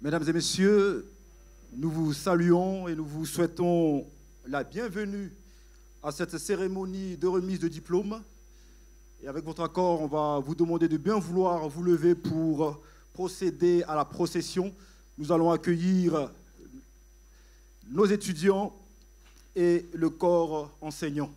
Mesdames et messieurs, nous vous saluons et nous vous souhaitons la bienvenue à cette cérémonie de remise de diplôme. Et avec votre accord, on va vous demander de bien vouloir vous lever pour procéder à la procession. Nous allons accueillir nos étudiants et le corps enseignant.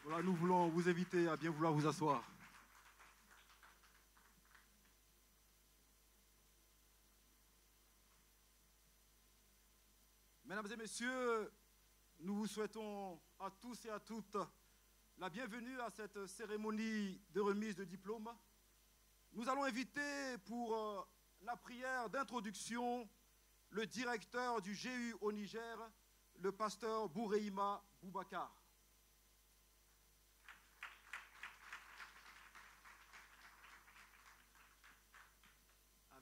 Voilà, nous voulons vous inviter à bien vouloir vous asseoir. Mesdames et messieurs, nous vous souhaitons à tous et à toutes la bienvenue à cette cérémonie de remise de diplôme. Nous allons inviter pour la prière d'introduction le directeur du GU au Niger, le pasteur Boureima Boubacar.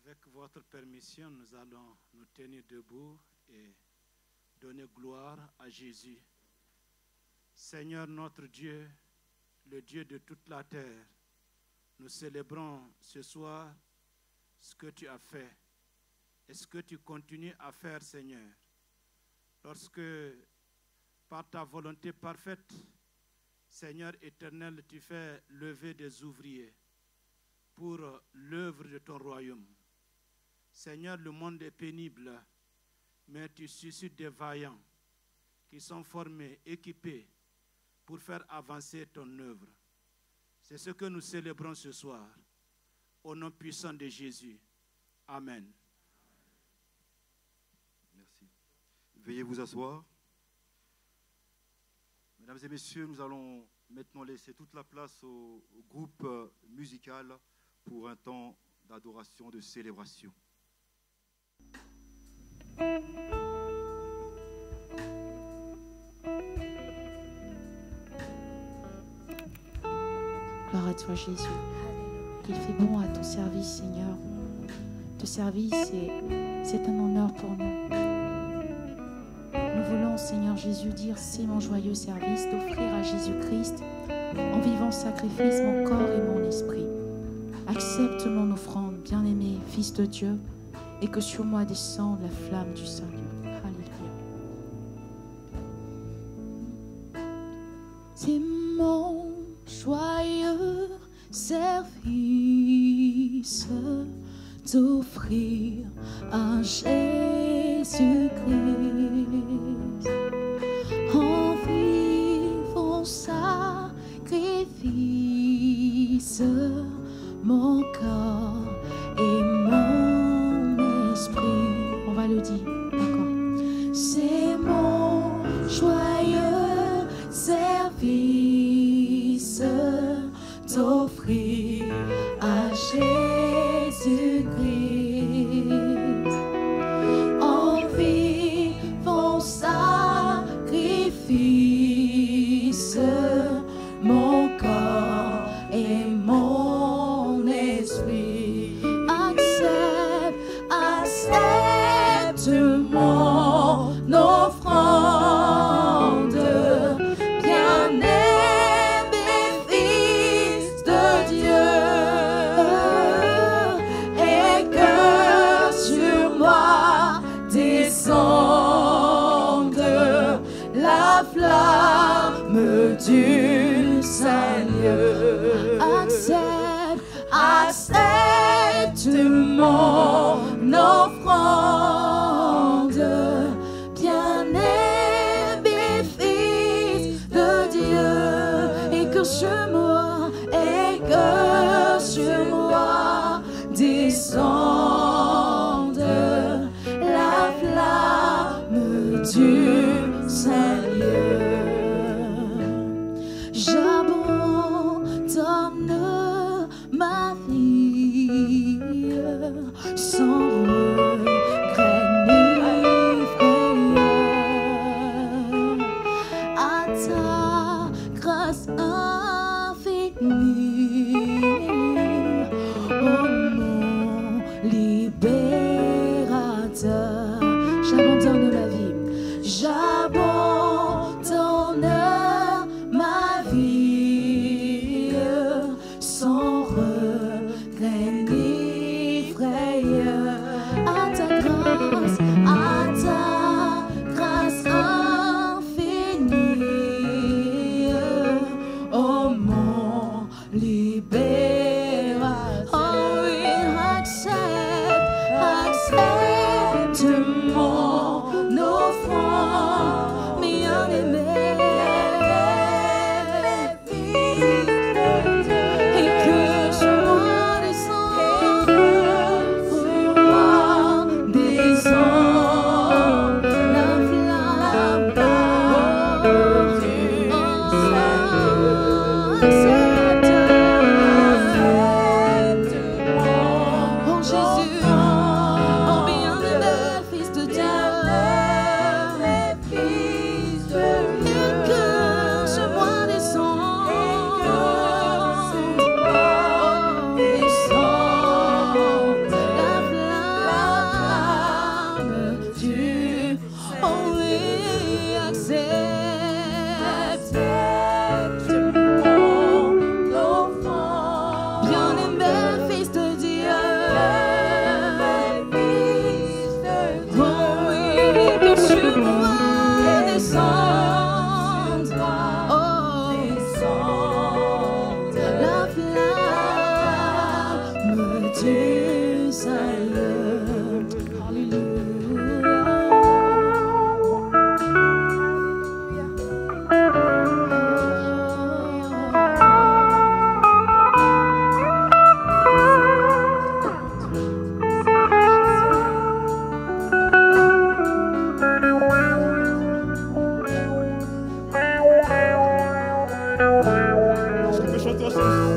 Avec votre permission, nous allons nous tenir debout et donner gloire à Jésus. Seigneur notre Dieu, le Dieu de toute la terre, nous célébrons ce soir ce que tu as fait et ce que tu continues à faire, Seigneur. Lorsque, par ta volonté parfaite, Seigneur éternel, tu fais lever des ouvriers pour l'œuvre de ton royaume. Seigneur, le monde est pénible, mais tu suscites des vaillants qui sont formés, équipés pour faire avancer ton œuvre. C'est ce que nous célébrons ce soir, au nom puissant de Jésus. Amen. Merci. Veuillez vous asseoir. Mesdames et messieurs, nous allons maintenant laisser toute la place au groupe musical pour un temps d'adoration, de célébration. Gloire à toi, Jésus. Il fait bon à ton service, Seigneur. Te servir, c'est un honneur pour nous. Nous voulons, Seigneur Jésus, dire c'est mon joyeux service d'offrir à Jésus-Christ en vivant sacrifice mon corps et mon esprit. Accepte mon offrande, bien-aimé Fils de Dieu, et que sur moi descende la flamme du Seigneur. Alléluia. C'est mon joyeux service d'offrir à Jésus-Christ en vivant sacrifice mon corps et mon esprit. On va le dire, d'accord. C'est mon joyeux service d'offrir à Jésus-Christ en vivant sacrifice mon corps et mon esprit. Accepte mon offrande, bien-aimé Fils de Dieu, et que sur moi descende la flamme du Seigneur. Accepte mon offrande, bien-aimé Fils de Dieu, et que sur moi descende la flamme du Seigneur. J'abandonne ma vie sans regret ni frayeur à ta grâce infinie, oh mon libérateur. J'abandonne ma vie, j'abandonne ma vie sans regret ni frayeur à ta grâce infinie, oh mon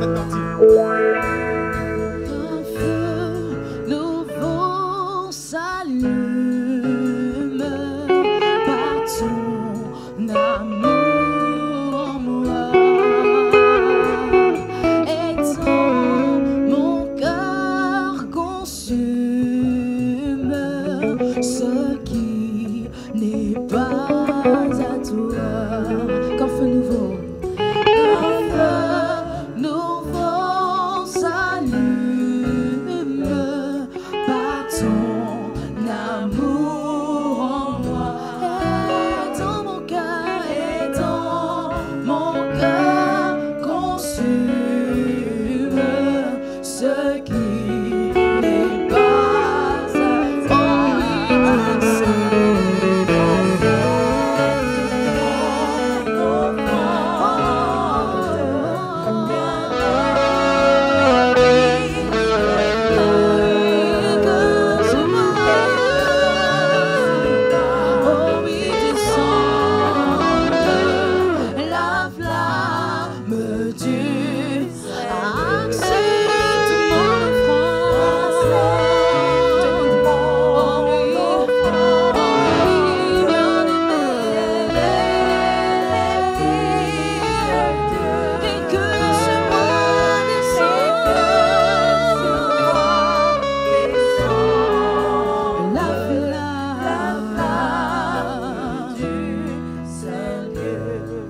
cette partie. Un feu nouveau s'allume par ton amour en moi. Et dans mon cœur consume ce qui n'est pas à toi. Qu'un feu nouveau. Un feu nouveau s'allume par ton amour en moi. Et dans mon cœur, consume ce qui n'est pas à toi.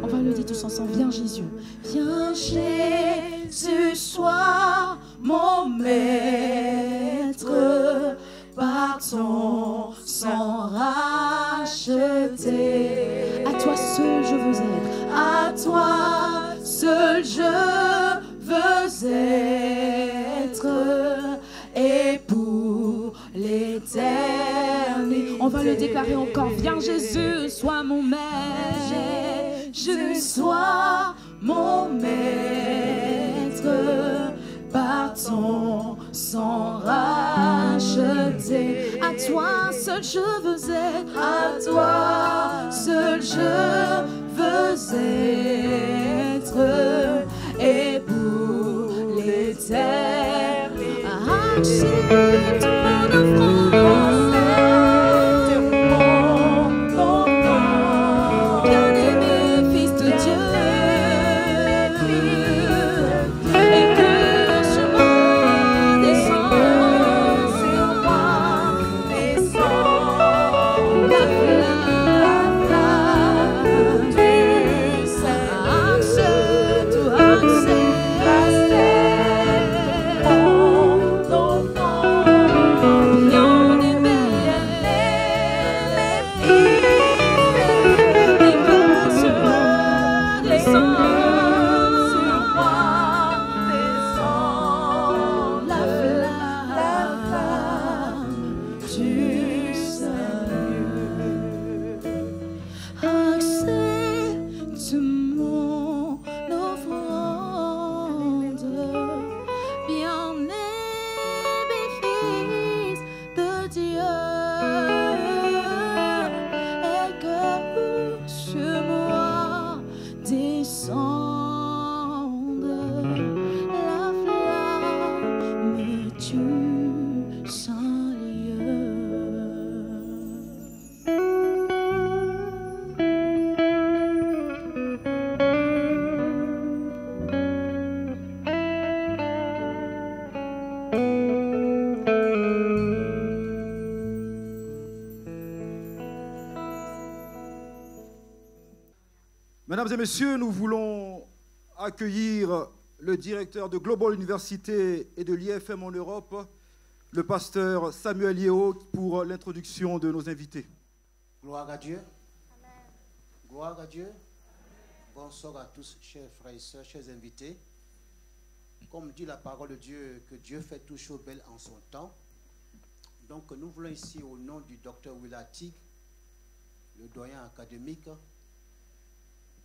On va le dire tous ensemble. Viens Jésus. Viens Jésus, sois mon maître, par ton sang racheté. À toi seul je veux être. À toi seul je veux être. Et pour l'éternité. On va le déclarer encore. Viens Jésus, sois mon maître. Jésus, sois mon maître, par ton sang racheté. À toi seul je veux être. À toi seul je veux être. Et pour l'éternité. Accepte mon offrande. Mesdames et messieurs, nous voulons accueillir le directeur de Global Université et de l'IFM en Europe, le pasteur Samuel Yeo, pour l'introduction de nos invités. Gloire à Dieu. Amen. Gloire à Dieu. Bonsoir à tous, chers frères et sœurs, chers invités. Comme dit la parole de Dieu, que Dieu fait tout chose belle en son temps. Donc nous voulons ici, au nom du docteur Willatig, le doyen académique,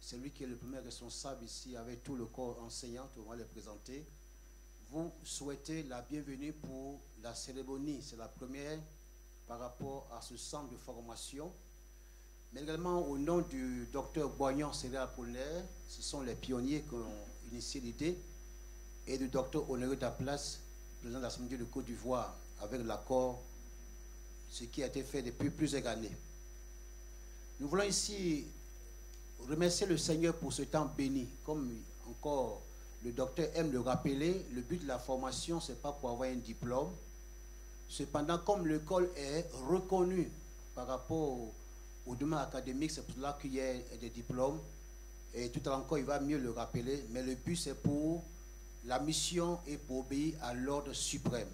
c'est lui qui est le premier responsable ici avec tout le corps enseignant, on va le présenter, vous souhaitez la bienvenue pour la cérémonie. C'est la première par rapport à ce centre de formation. Mais également au nom du docteur Boignan Cédric Apollinaire, ce sont les pionniers qui ont initié l'idée. et du docteur Honoré Daplace, président de l'Assemblée de Côte d'Ivoire, avec l'accord, ce qui a été fait depuis plusieurs années. Nous voulons ici remercier le Seigneur pour ce temps béni. Comme encore le docteur aime le rappeler, le but de la formation, ce n'est pas pour avoir un diplôme. Cependant, comme l'école est reconnue par rapport au domaine académique, c'est pour cela qu'il y a des diplômes. Et tout à l'heure encore, il va mieux le rappeler. Mais le but, c'est pour la mission et pour obéir à l'ordre suprême.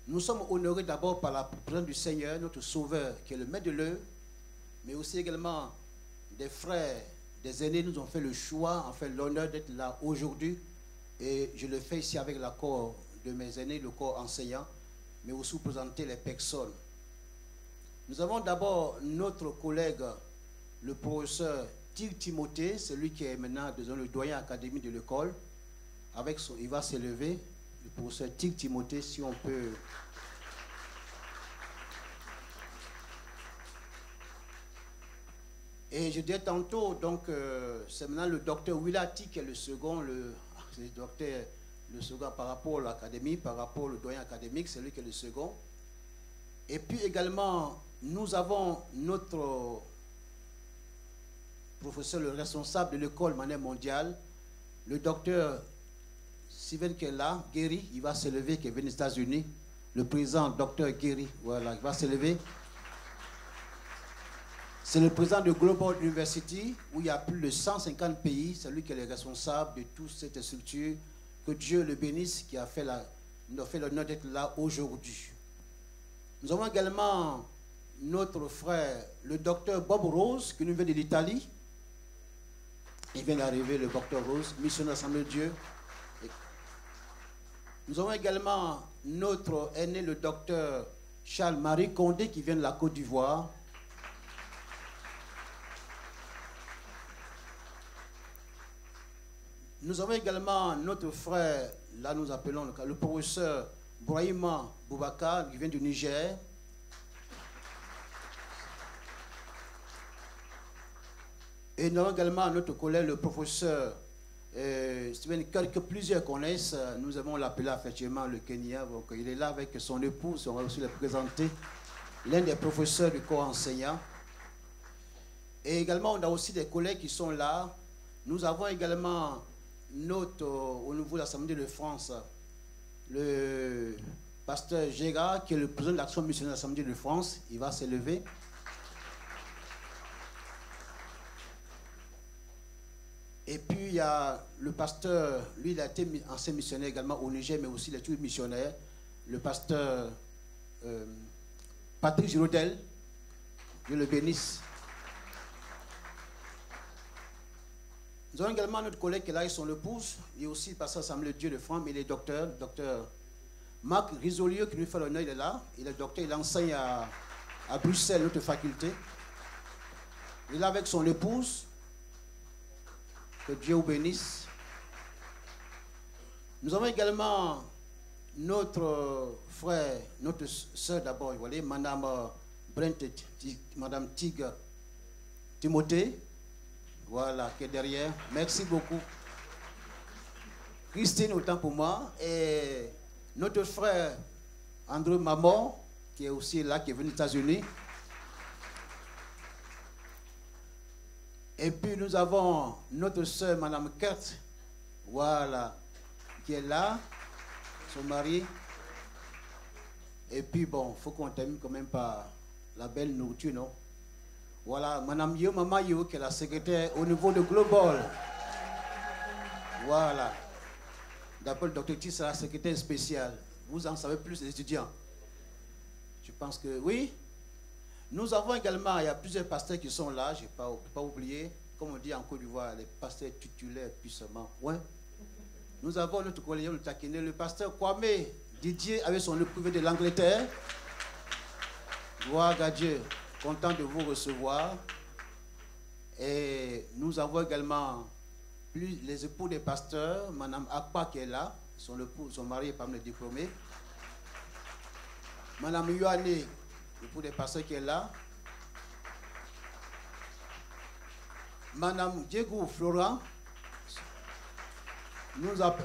Nous sommes honorés d'abord par la présence du Seigneur, notre Sauveur, qui est le maître de l'œuvre, mais aussi également des frères, des aînés nous ont fait le choix, en fait l'honneur d'être là aujourd'hui. Et je le fais ici avec l'accord de mes aînés, le corps enseignant, mais aussi pour présenter les personnes. Nous avons d'abord notre collègue, le professeur Tig Timothée, celui qui est maintenant le doyen académique de l'école. Il va s'élever, le professeur Tig Timothée, si on peut. Et je disais tantôt, donc, c'est maintenant le docteur Willati qui est le second, le second par rapport à l'académie, par rapport au doyen académique, c'est lui qui est le second. Et puis également, nous avons notre professeur, le responsable de l'école manière mondiale, le docteur Steven Kella, Guéry, il va s'élever, qui est venu des États-Unis. Le président, docteur Guéry, voilà, il va s'élever. C'est le président de Global University, où il y a plus de 150 pays. C'est lui qui est le responsable de toute cette structure. Que Dieu le bénisse, qui nous a fait l'honneur d'être là aujourd'hui. Nous avons également notre frère, le docteur Bob Rose, qui nous vient de l'Italie. Il vient d'arriver, le docteur Rose, missionnaire de l'Assemblée de Dieu. Nous avons également notre aîné, le docteur Charles-Marie Condé, qui vient de la Côte d'Ivoire. Nous avons également notre frère, là nous appelons le professeur Brahima Boubacar, qui vient du Niger. Et nous avons également notre collègue, le professeur que plusieurs connaissent. Nous avons l'appelé effectivement le Kenya. Donc il est là avec son épouse, on va aussi le présenter. L'un des professeurs du corps enseignant. Et également, on a aussi des collègues qui sont là. Nous avons également au niveau de l'Assemblée de France, le pasteur Gérard, qui est le président de l'Action missionnaire de l'Assemblée de France. Il va s'élever. Et puis, il y a le pasteur, lui, il a été ancien missionnaire également au Niger, mais aussi il est toujours missionnaire. Le pasteur Patrick Girodel, Dieu le bénisse. Nous avons également notre collègue qui est là, et son épouse. Il est aussi pasteur Assemblée de Dieu de France, mais il est docteur Marc Risolieu, qui nous fait l'honneur, il est là. Il est docteur, il enseigne à Bruxelles, notre faculté. Il est là avec son épouse. Que Dieu vous bénisse. Nous avons également notre frère, notre soeur d'abord, vous voyez, Madame Madame Tig Timothée, voilà, qui est derrière. Merci beaucoup. Christine, autant pour moi. Et notre frère Andrew Mamor, qui est aussi là, qui est venu des États-Unis. Et puis nous avons notre soeur, Madame Kurt, voilà, qui est là, son mari. Et puis bon, il faut qu'on termine quand même par la belle nourriture, non? Voilà, Madame Yo, Maman Yo, qui est la secrétaire au niveau de Global. Voilà. D'après le docteur Tis, c'est la secrétaire spéciale. Vous en savez plus, les étudiants. Je pense que oui. Nous avons également, il y a plusieurs pasteurs qui sont là, je ne peux pas oublier, comme on dit en Côte d'Ivoire, les pasteurs titulaires puissamment. Ouais. Nous avons notre collègue, le taquiné, le pasteur Kwame Didier avec son éprouvé de l'Angleterre. Gloire à Dieu, content de vous recevoir. Et nous avons également les époux des pasteurs, Madame Akpa qui est là, son mari est parmi les diplômés. Madame Yohane, l'époux des pasteurs qui est là. Madame Diego Florent,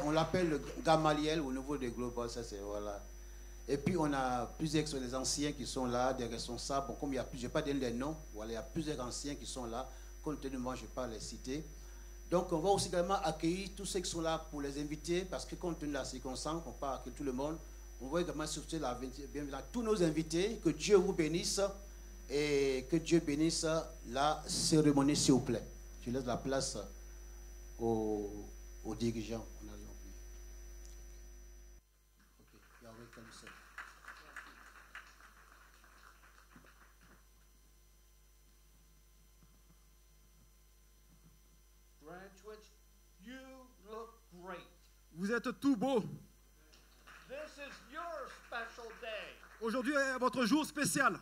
On l'appelle Gamaliel au niveau des Global, ça c'est voilà. Et puis on a plusieurs des anciens qui sont là, des responsables. Bon, comme il y a plus, je ne vais pas donner les noms, voilà, il y a plusieurs anciens qui sont là. Compte tenu de moi, je ne vais pas les citer. Donc on va aussi également accueillir tous ceux qui sont là pour les inviter, parce que compte tenu de la circonstance, on ne peut pas accueillir tout le monde. On va également souhaiter la bienvenue à tous nos invités, que Dieu vous bénisse et que Dieu bénisse la cérémonie, s'il vous plaît. Je laisse la place aux dirigeants. On a oublié. Okay. You are welcome, sir. Graduates, you look great. Vous êtes tout beaux. This is your special day. Aujourd'hui est votre jour spécial.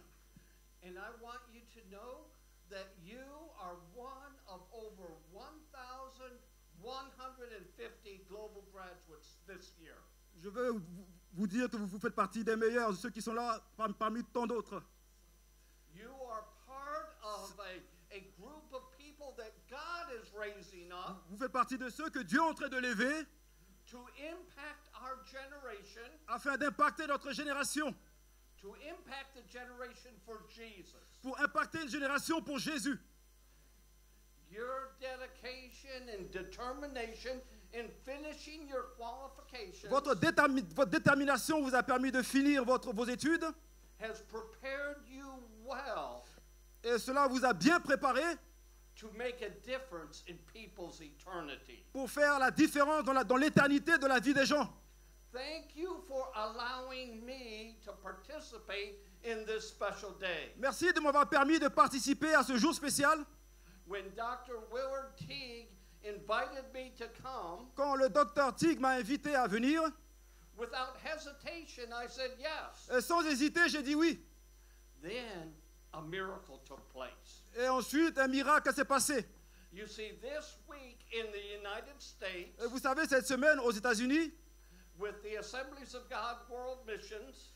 And I want you to know that you are one of over 1,150 global graduates this year. Je veux vous dire que vous faites partie des meilleurs, ceux qui sont là parmi tant d'autres. You are part of a group of people that God is raising up Vous faites partie de ceux que Dieu est en train de lever to impact our generation, afin d'impacter notre génération, to impact the generation for Jesus. pour impacter une génération pour Jésus. Your dedication and determination in finishing your qualifications Votre détermination vous a permis de finir vos études has prepared you well et cela vous a bien préparé to make a difference in people's eternity. pour faire la différence dans l'éternité de la vie des gens. Thank you for allowing me to participate in this special day. Merci de m'avoir permis de participer à ce jour spécial. When Dr. Willard Teague invited me to come, Quand le docteur Tig m'a invité à venir, without hesitation, I said yes. sans hésiter, j'ai dit oui. Then a miracle took place. Et ensuite, un miracle s'est passé. You see, this week in the United States, Et vous savez, cette semaine aux États-Unis, with the Assemblies of God World Missions,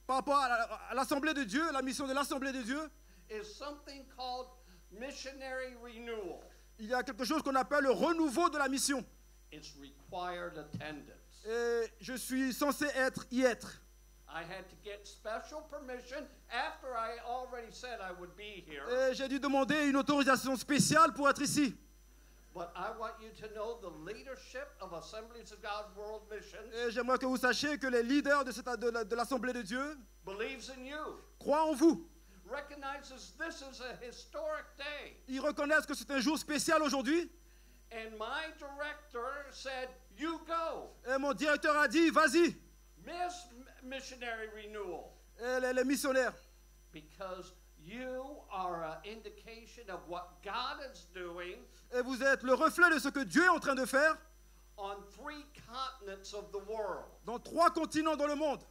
par rapport à l'Assemblée de Dieu, la mission de l'Assemblée de Dieu, is something called missionary renewal. il y a quelque chose qu'on appelle le renouveau de la mission. It's required attendance. Et je suis censé y être. I had to get special permission after I already said I would be here. Et j'ai dû demander une autorisation spéciale pour être ici. But I want you to know the leadership of Assemblies of God World Missions Et j'aimerais que vous sachiez que les leaders de l'Assemblée de Dieu believes in you, croient en vous. recognizes this is a historic day. Ils reconnaissent que c'est un jour spécial aujourd'hui. And my director said, you go. Et mon directeur a dit, vas-y. Miss Missionary Renewal. Et les missionnaires. Because you are an indication of what God is doing Et vous êtes le reflet de ce que Dieu est en train de faire on 3 continents of the world. dans 3 continents dans le monde.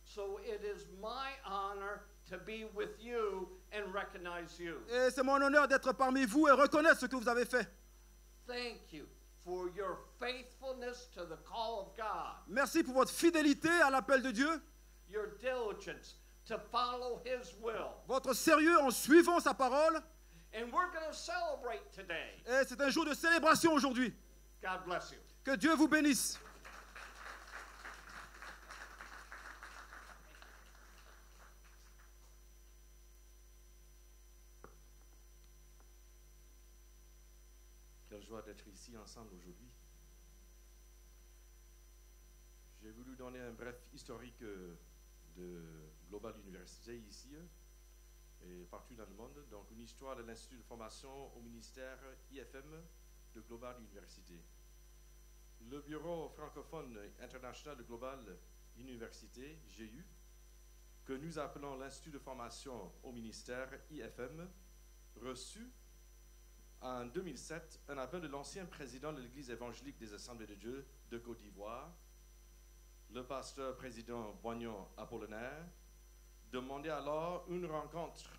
So it is my honor to be with you and recognize you. Et c'est mon honneur d'être parmi vous et reconnaître ce que vous avez fait. Thank you for your faithfulness to the call of God, Merci pour votre fidélité à l'appel de Dieu, your diligence to follow His will. votre sérieux en suivant sa parole. And we're going to celebrate today. Et c'est un jour de célébration aujourd'hui. God bless you. Que Dieu vous bénisse. Quelle joie d'être ici ensemble aujourd'hui. J'ai voulu donner un bref historique de Global Université ici et partout dans le monde. Donc, une histoire de l'Institut de formation au ministère IFM de Global Université. Le bureau francophone international de Global Université, GU, que nous appelons l'Institut de formation au ministère IFM, reçu en 2007 un appel de l'ancien président de l'Église évangélique des Assemblées de Dieu de Côte d'Ivoire, le pasteur président Boignon Apollinaire, demandait alors une rencontre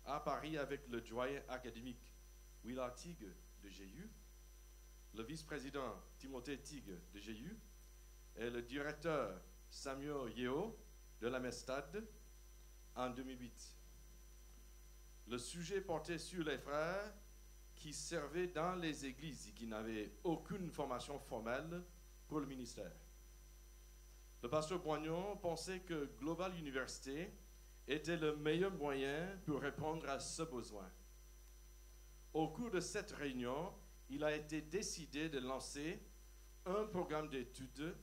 à Paris avec le doyen académique Willard Teague de GU, le vice-président Timothée Teague de GU et le directeur Samuel Yeo de la MESTAD en 2008. Le sujet portait sur les frères qui servaient dans les églises et qui n'avaient aucune formation formelle pour le ministère. Le pasteur Boignon pensait que Global Université était le meilleur moyen pour répondre à ce besoin. Au cours de cette réunion, il a été décidé de lancer un programme d'études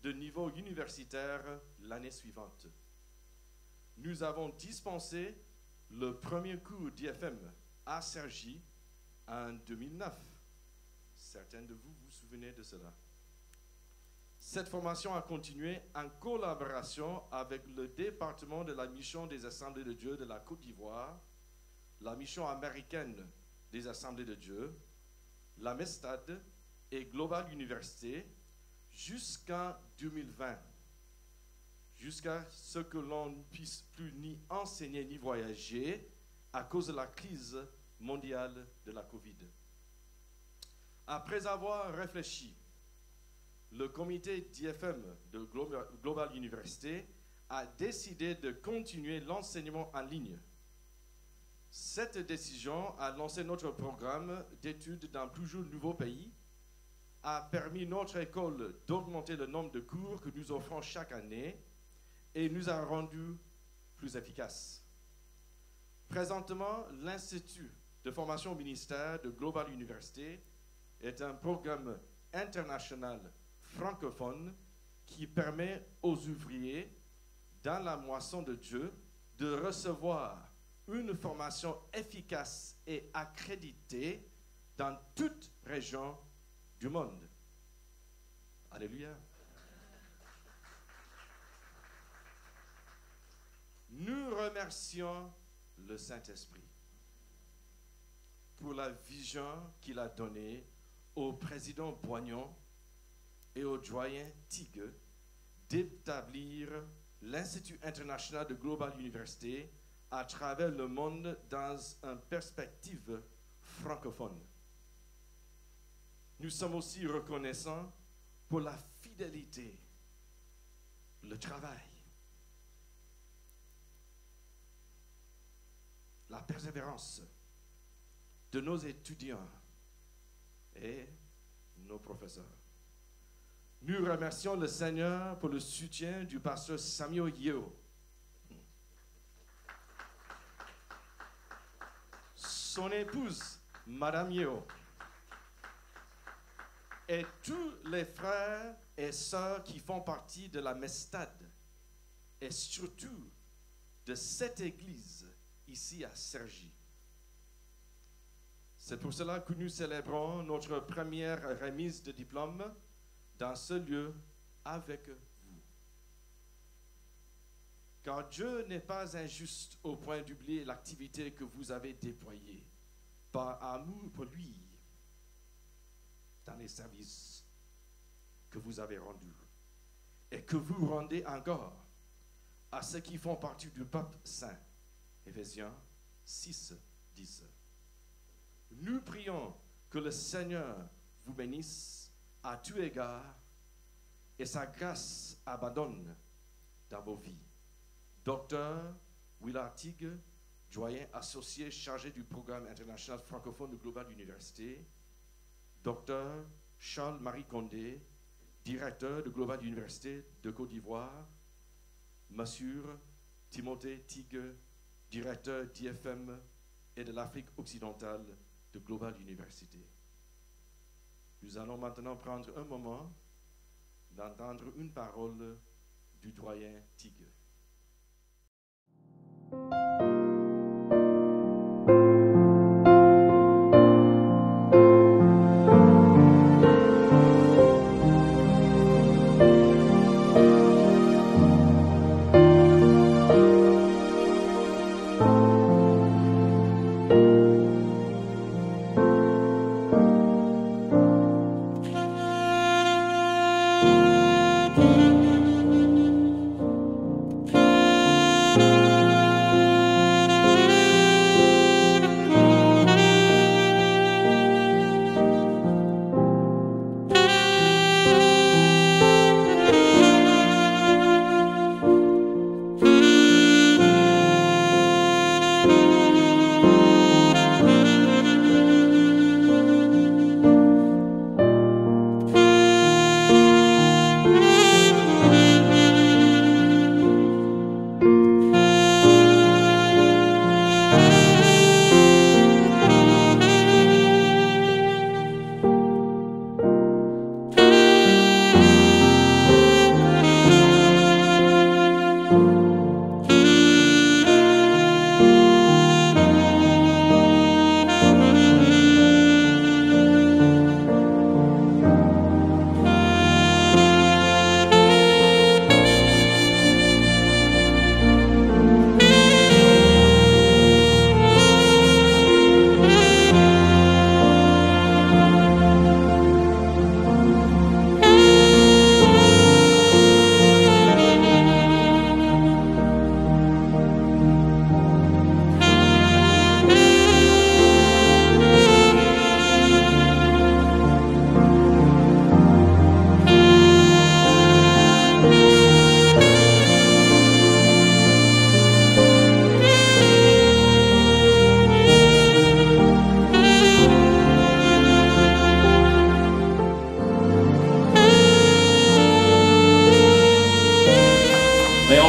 de niveau universitaire l'année suivante. Nous avons dispensé le premier cours d'IFM à Cergy en 2009. Certains de vous vous souvenez de cela. Cette formation a continué en collaboration avec le département de la mission des Assemblées de Dieu de la Côte d'Ivoire, la mission américaine des Assemblées de Dieu, la MESTAD et Global Université jusqu'en 2020, jusqu'à ce que l'on ne puisse plus ni enseigner ni voyager à cause de la crise mondiale de la COVID. Après avoir réfléchi, le comité d'IFM de Global Université a décidé de continuer l'enseignement en ligne. Cette décision a lancé notre programme d'études dans plusieurs nouveaux pays, a permis notre école d'augmenter le nombre de cours que nous offrons chaque année et nous a rendus plus efficaces. Présentement, l'Institut de formation au ministère de Global Université est un programme international francophone qui permet aux ouvriers dans la moisson de Dieu de recevoir une formation efficace et accréditée dans toute région du monde. Alléluia. Nous remercions le Saint-Esprit pour la vision qu'il a donnée au président Boignon et au doyen Tigue d'établir l'Institut international de Global Université à travers le monde dans une perspective francophone. Nous sommes aussi reconnaissants pour la fidélité, le travail, la persévérance de nos étudiants et nos professeurs. Nous remercions le Seigneur pour le soutien du pasteur Samuel Yeo. Son épouse, Madame Yeo, et tous les frères et sœurs qui font partie de la MESTAD, et surtout de cette église ici à Cergy. C'est pour cela que nous célébrons notre première remise de diplôme dans ce lieu avec vous. Car Dieu n'est pas injuste au point d'oublier l'activité que vous avez déployée par amour pour lui dans les services que vous avez rendus et que vous rendez encore à ceux qui font partie du peuple saint. Éphésiens 6, 10. Nous prions que le Seigneur vous bénisse à tout égard et sa grâce abandonne dans vos vies. Docteur Willard Tigue, doyen associé chargé du programme international francophone de Global Université, Docteur Charles-Marie Condé, directeur de Global Université de Côte d'Ivoire, Monsieur Timothée Tigue, directeur d'IFM et de l'Afrique occidentale de Global Université. Nous allons maintenant prendre un moment d'entendre une parole du doyen Tigue.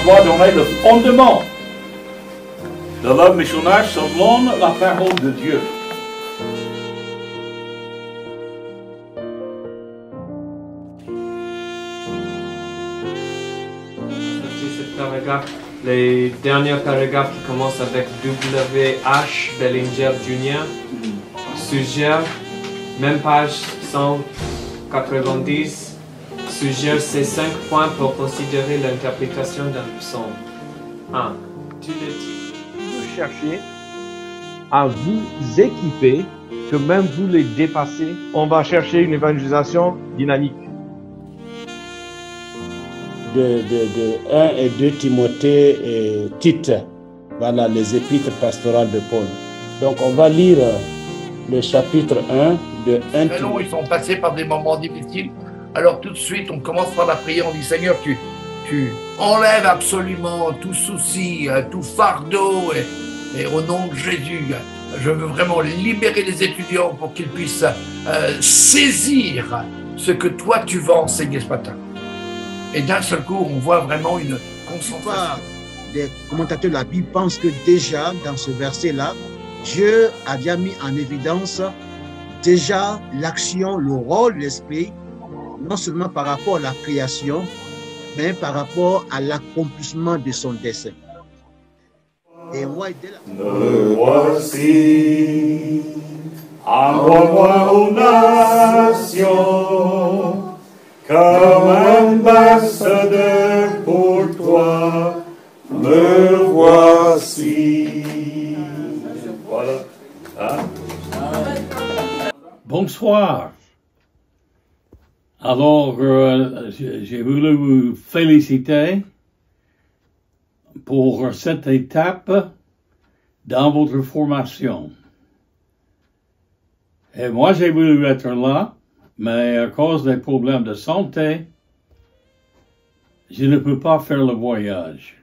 on doit donner le fondement de l'œuvre missionnaire selon la parole de Dieu. Les derniers paragraphes qui commencent avec W.H. Bellinger Jr. suggère, même page 190, suggère ces 5 points pour considérer l'interprétation d'un psaume. 1. Vous cherchez à vous équiper, que même vous les dépassez. On va chercher une évangélisation dynamique. De 1 et 2 Timothée et Tite, voilà les épîtres pastorales de Paul. Donc on va lire le chapitre 1 de 1 Timothée. Ils sont passés par des moments difficiles, alors tout de suite on commence par la prière, on dit Seigneur, tu enlèves absolument tout souci, tout fardeau, et au nom de Jésus, je veux vraiment libérer les étudiants pour qu'ils puissent saisir ce que toi tu vas enseigner ce matin. Et d'un seul coup, on voit vraiment une concentration. Les commentateurs de la Bible pensent que déjà, dans ce verset-là, Dieu a déjà mis en évidence déjà l'action, le rôle de l'Esprit, non seulement par rapport à la création, mais par rapport à l'accomplissement de son dessein. Et moi, Me voici, envoie-moi aux nations. Comme ambassadeur pour toi, me voici. Voilà. Hein? Bonsoir. Alors, j'ai voulu vous féliciter pour cette étape dans votre formation. Et moi, j'ai voulu être là. Mais à cause des problèmes de santé, je ne peux pas faire le voyage.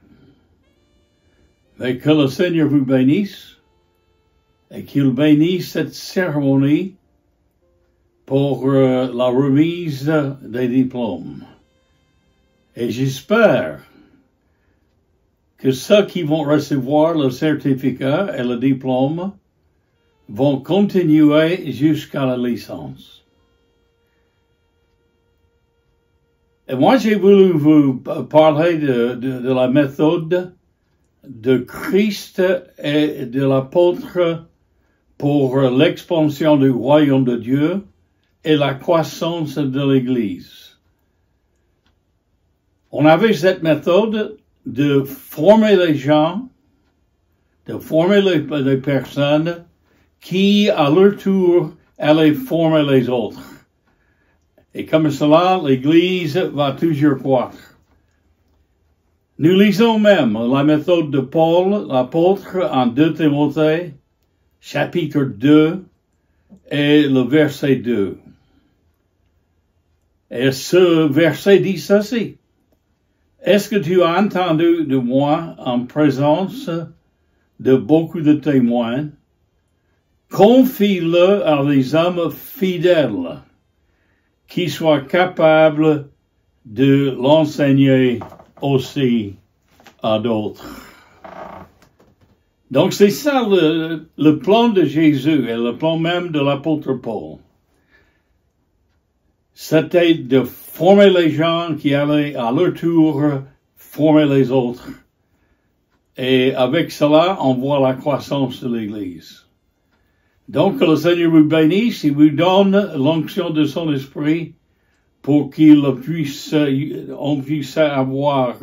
Mais que le Seigneur vous bénisse et qu'il bénisse cette cérémonie pour la remise des diplômes. Et j'espère que ceux qui vont recevoir le certificat et le diplôme vont continuer jusqu'à la licence. Et moi, j'ai voulu vous parler de la méthode de Christ et de l'apôtre pour l'expansion du royaume de Dieu et la croissance de l'Église. On avait cette méthode de former les gens, de former les personnes qui, à leur tour, allaient former les autres. Et comme cela, l'Église va toujours croître. Nous lisons même la méthode de Paul, l'apôtre, en 2 Timothée, chapitre 2, et le verset 2. Et ce verset dit ceci. Est-ce que tu as entendu de moi en présence de beaucoup de témoins? Confie-le à des hommes fidèles qui soient capables de l'enseigner aussi à d'autres. Donc c'est ça le plan de Jésus et le plan même de l'apôtre Paul. C'était de former les gens qui allaient à leur tour former les autres. Et avec cela, on voit la croissance de l'Église. Donc, que le Seigneur vous bénisse, il vous donne l'onction de son esprit pour qu'on puisse avoir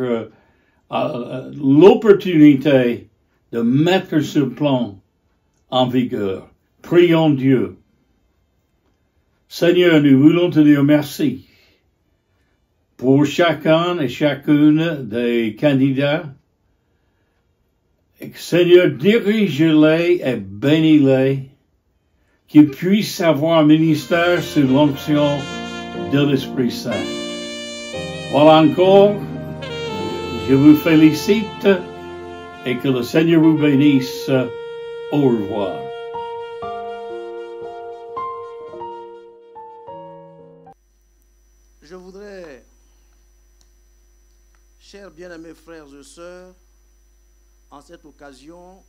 l'opportunité de mettre ce plan en vigueur. Prions Dieu. Seigneur, nous voulons te dire merci pour chacun et chacune des candidats. Et Seigneur, dirige-les et bénis-les, qu'ils puissent avoir un ministère sous l'onction de l'Esprit Saint. Voilà encore, je vous félicite et que le Seigneur vous bénisse. Au revoir. Je voudrais Chers bien-aimés frères et sœurs, en cette occasion,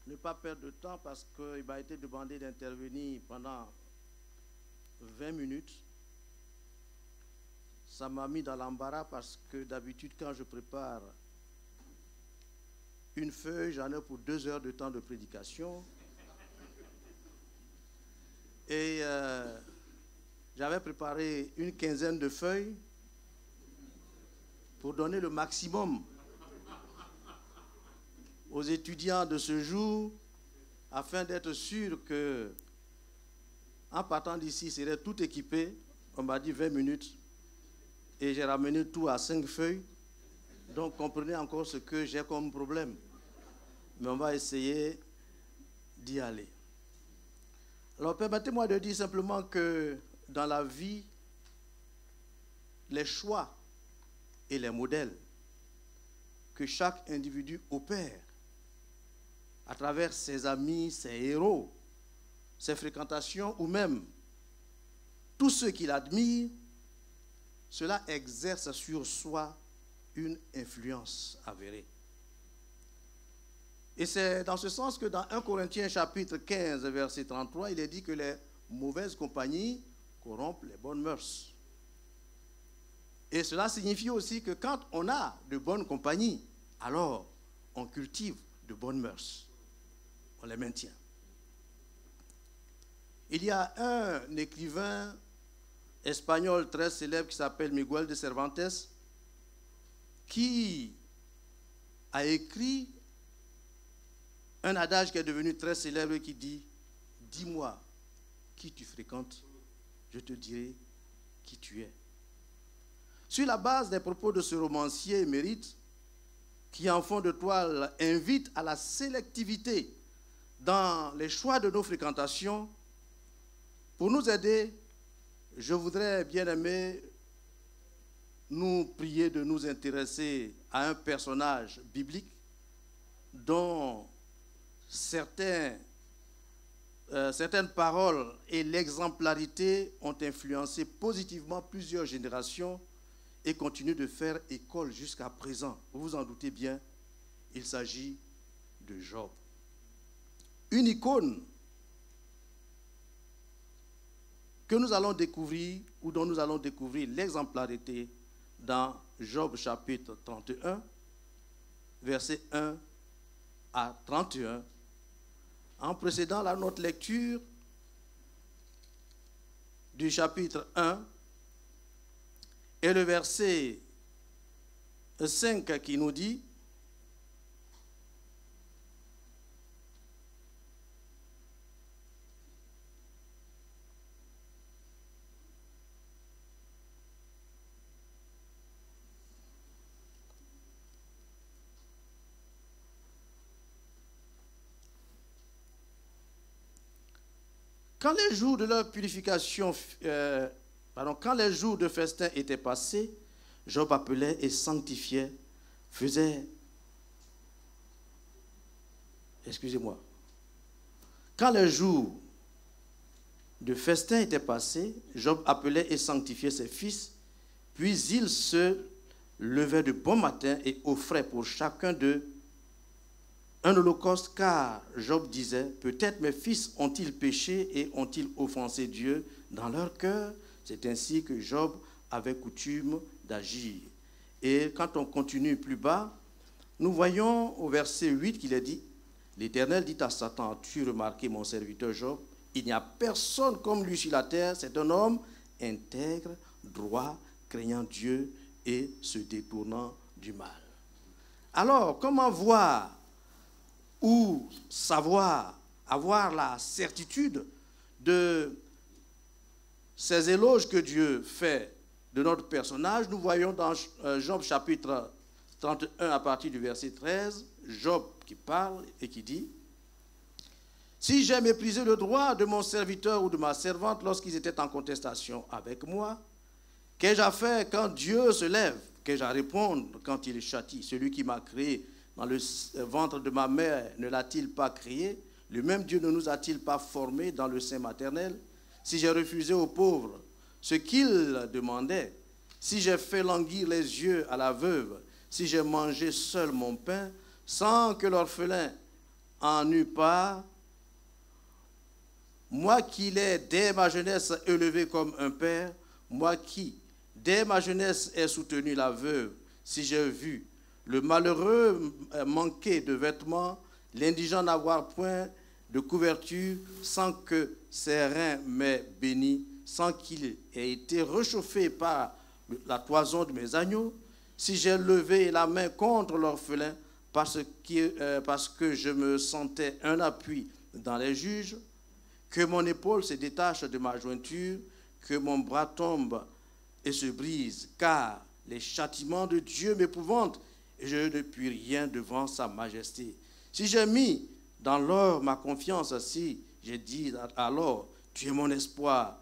ne pas perdre de temps parce qu'il m'a été demandé d'intervenir pendant 20 minutes. Ça m'a mis dans l'embarras parce que d'habitude, quand je prépare une feuille, j'en ai pour 2 heures de temps de prédication. Et j'avais préparé une quinzaine de feuilles pour donner le maximum aux étudiants de ce jour afin d'être sûr que, en partant d'ici, ils seraient tout équipés. On m'a dit 20 minutes et j'ai ramené tout à 5 feuilles. Donc comprenez encore ce que j'ai comme problème. Mais on va essayer d'y aller. Alors permettez-moi de dire simplement que dans la vie, les choix et les modèles que chaque individu opère à travers ses amis, ses héros, ses fréquentations ou même tous ceux qu'il admire, cela exerce sur soi une influence avérée. Et c'est dans ce sens que dans 1 Corinthiens chapitre 15, verset 33, il est dit que les mauvaises compagnies corrompent les bonnes mœurs. Et cela signifie aussi que quand on a de bonnes compagnies, alors on cultive de bonnes mœurs. On les maintient. Il y a un écrivain espagnol très célèbre qui s'appelle Miguel de Cervantes qui a écrit un adage qui est devenu très célèbre qui dit « Dis-moi qui tu fréquentes, je te dirai qui tu es. » Sur la base des propos de ce romancier émérite, qui en fond de toile invite à la sélectivité dans les choix de nos fréquentations, pour nous aider, je voudrais, bien aimé, nous prier de nous intéresser à un personnage biblique dont certaines paroles et l'exemplarité ont influencé positivement plusieurs générations et continuent de faire école jusqu'à présent. Vous vous en doutez bien, il s'agit de Job. Une icône que nous allons découvrir, ou dont nous allons découvrir l'exemplarité dans Job chapitre 31, versets 1 à 31. En précédant notre lecture du chapitre 1 et le verset 5 qui nous dit « Quand les jours de leur purification, quand les jours de festin étaient passés, Job appelait et sanctifiait, faisait... Excusez-moi. Quand les jours de festin étaient passés, Job appelait et sanctifiait ses fils, puis il se levait de bon matin et offrait pour chacun d'eux un holocauste, car Job disait, peut-être mes fils ont-ils péché et ont-ils offensé Dieu dans leur cœur? C'est ainsi que Job avait coutume d'agir. Et quand on continue plus bas, nous voyons au verset 8 qu'il est dit, l'Éternel dit à Satan, as-tu remarqué mon serviteur Job? Il n'y a personne comme lui sur la terre, c'est un homme intègre, droit, craignant Dieu et se détournant du mal. Alors, comment voir ou savoir, avoir la certitude de ces éloges que Dieu fait de notre personnage? Nous voyons dans Job chapitre 31 à partir du verset 13, Job qui parle et qui dit « Si j'ai méprisé le droit de mon serviteur ou de ma servante lorsqu'ils étaient en contestation avec moi, qu'ai-je à faire quand Dieu se lève? Qu'ai-je à répondre quand il châtie? Celui qui m'a créé dans le ventre de ma mère ne l'a-t-il pas créé? Le même Dieu ne nous a-t-il pas formés dans le sein maternel? Si j'ai refusé aux pauvres ce qu'ils demandaient si j'ai fait languir les yeux à la veuve, si j'ai mangé seul mon pain, sans que l'orphelin en eût part, moi qui l'ai dès ma jeunesse élevé comme un père, moi qui, dès ma jeunesse, ai soutenu la veuve, si j'ai vu le malheureux manquer de vêtements, l'indigent n'avoir point de couverture, sans que ses reins m'aient béni, sans qu'il ait été réchauffé par la toison de mes agneaux, si j'ai levé la main contre l'orphelin parce que je me sentais un appui dans les juges, que mon épaule se détache de ma jointure, que mon bras tombe et se brise, car les châtiments de Dieu m'épouvantent et je ne puis rien devant sa majesté. Si j'ai mis dans l'or ma confiance, si j'ai dit alors, tu es mon espoir,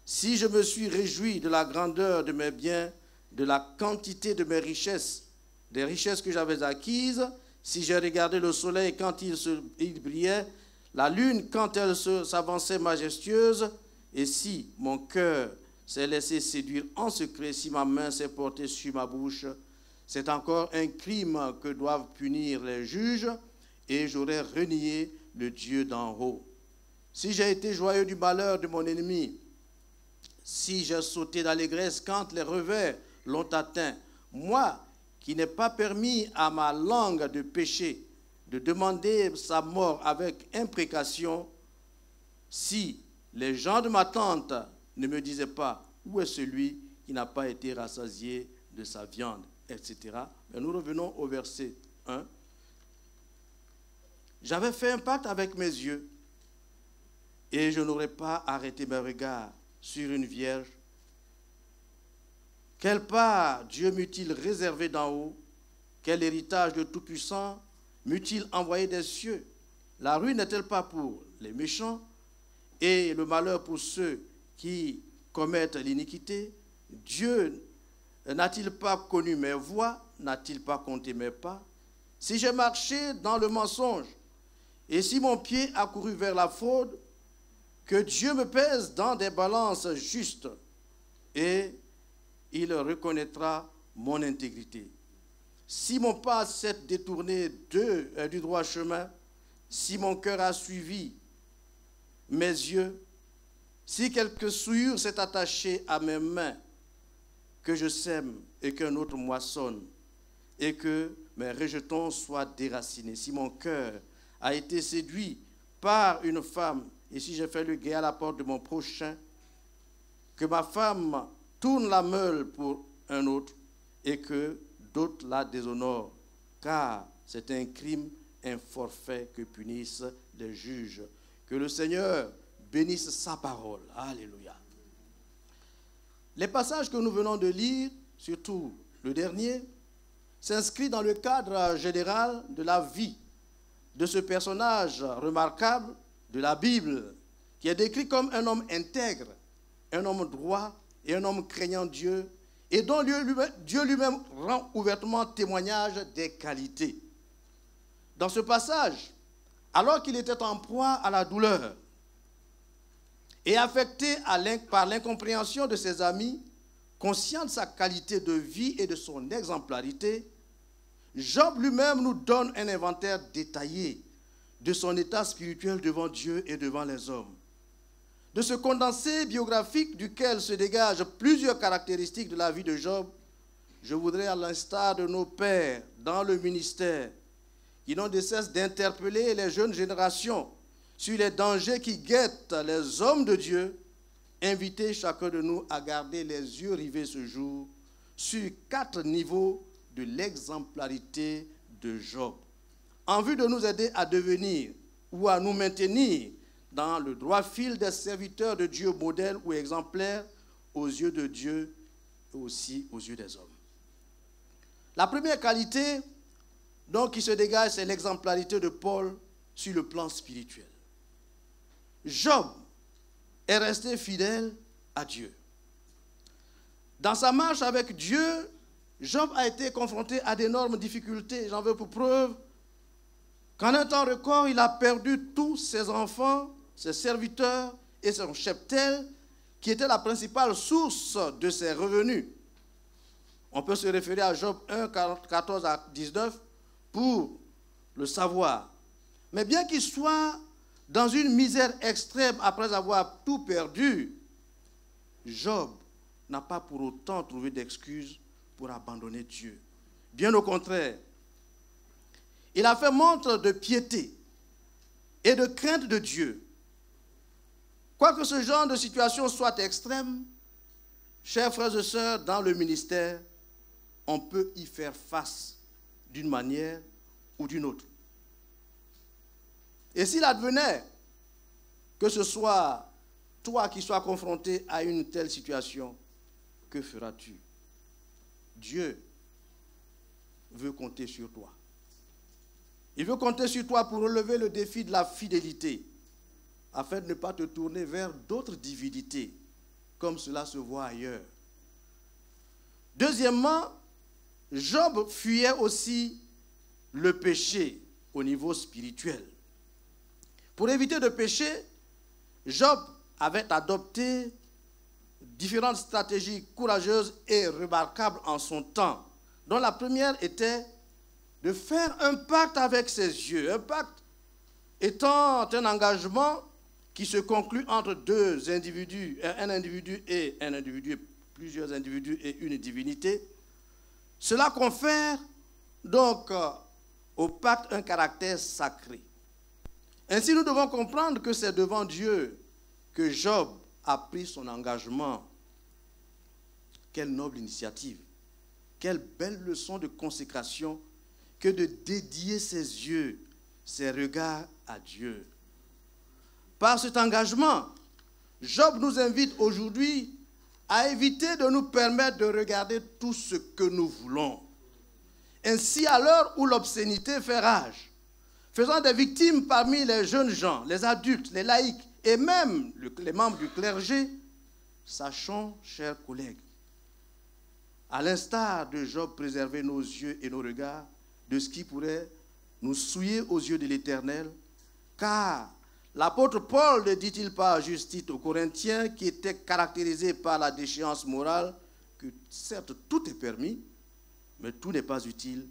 si je me suis réjoui de la grandeur de mes biens, de la quantité de mes richesses, des richesses que j'avais acquises, si j'ai regardé le soleil quand il brillait, la lune quand elle s'avançait majestueuse, et si mon cœur s'est laissé séduire en secret, si ma main s'est portée sur ma bouche, c'est encore un crime que doivent punir les juges, et j'aurais renié le Dieu d'en haut. Si j'ai été joyeux du malheur de mon ennemi, si j'ai sauté d'allégresse quand les revers l'ont atteint, moi qui n'ai pas permis à ma langue de pécher, de demander sa mort avec imprécation, si les gens de ma tente ne me disaient pas où est celui qui n'a pas été rassasié de sa viande, etc. Et nous revenons au verset 1. J'avais fait un pacte avec mes yeux et je n'aurais pas arrêté mes regards sur une vierge. Quelle part Dieu m'eût-il réservé d'en haut? Quel héritage de Tout-Puissant m'eût-il envoyé des cieux? La ruine n'est-elle pas pour les méchants et le malheur pour ceux qui commettent l'iniquité? Dieu n'a-t-il pas connu mes voies? N'a-t-il pas compté mes pas? Si j'ai marché dans le mensonge et si mon pied a couru vers la fraude, que Dieu me pèse dans des balances justes et il reconnaîtra mon intégrité. Si mon pas s'est détourné du droit chemin, si mon cœur a suivi mes yeux, si quelque souillure s'est attachée à mes mains, que je sème et qu'un autre moissonne, et que mes rejetons soient déracinés, si mon cœur a été séduit par une femme, et si j'ai fait le guet à la porte de mon prochain, que ma femme tourne la meule pour un autre, et que d'autres la déshonorent, car c'est un crime, un forfait que punissent les juges. Que le Seigneur bénisse sa parole. Alléluia. Les passages que nous venons de lire, surtout le dernier, s'inscrivent dans le cadre général de la vie de ce personnage remarquable de la Bible, qui est décrit comme un homme intègre, un homme droit et un homme craignant Dieu, et dont Dieu lui-même rend ouvertement témoignage des qualités. Dans ce passage, alors qu'il était en proie à la douleur et affecté par l'incompréhension de ses amis, conscient de sa qualité de vie et de son exemplarité, Job lui-même nous donne un inventaire détaillé de son état spirituel devant Dieu et devant les hommes. De ce condensé biographique duquel se dégagent plusieurs caractéristiques de la vie de Job, je voudrais, à l'instar de nos pères dans le ministère, qui n'ont de cesse d'interpeller les jeunes générations sur les dangers qui guettent les hommes de Dieu, inviter chacun de nous à garder les yeux rivés ce jour sur 4 niveaux de l'exemplarité de Job, en vue de nous aider à devenir ou à nous maintenir dans le droit fil des serviteurs de Dieu modèles ou exemplaires aux yeux de Dieu et aussi aux yeux des hommes. La première qualité donc, qui se dégage, c'est l'exemplarité de Paul sur le plan spirituel. Job est resté fidèle à Dieu. Dans sa marche avec Dieu, Job a été confronté à d'énormes difficultés. J'en veux pour preuve qu'en un temps record, il a perdu tous ses enfants, ses serviteurs et son cheptel, qui était la principale source de ses revenus. On peut se référer à Job 1, 14 à 19 pour le savoir. Mais bien qu'il soit dans une misère extrême après avoir tout perdu, Job n'a pas pour autant trouvé d'excuses pour abandonner Dieu. Bien au contraire, il a fait montre de piété et de crainte de Dieu. Quoique ce genre de situation soit extrême, chers frères et sœurs, dans le ministère, on peut y faire face d'une manière ou d'une autre. Et s'il advenait que ce soit toi qui sois confronté à une telle situation, que feras-tu? Dieu veut compter sur toi. Il veut compter sur toi pour relever le défi de la fidélité, afin de ne pas te tourner vers d'autres divinités, comme cela se voit ailleurs. Deuxièmement, Job fuyait aussi le péché au niveau spirituel. Pour éviter de pécher, Job avait adopté différentes stratégies courageuses et remarquables en son temps, dont la première était de faire un pacte avec ses yeux. Un pacte étant un engagement qui se conclut entre deux individus, un individu, plusieurs individus et une divinité. Cela confère donc au pacte un caractère sacré. Ainsi, nous devons comprendre que c'est devant Dieu que Job a pris son engagement. Quelle noble initiative, quelle belle leçon de consécration que de dédier ses yeux, ses regards à Dieu. Par cet engagement, Job nous invite aujourd'hui à éviter de nous permettre de regarder tout ce que nous voulons. Ainsi, à l'heure où l'obscénité fait rage, faisant des victimes parmi les jeunes gens, les adultes, les laïcs et même les membres du clergé, sachons, chers collègues, à l'instar de Job, préserver nos yeux et nos regards de ce qui pourrait nous souiller aux yeux de l'Éternel, car l'apôtre Paul ne dit-il pas à juste titre aux Corinthiens, qui étaient caractérisés par la déchéance morale, que certes tout est permis, mais tout n'est pas utile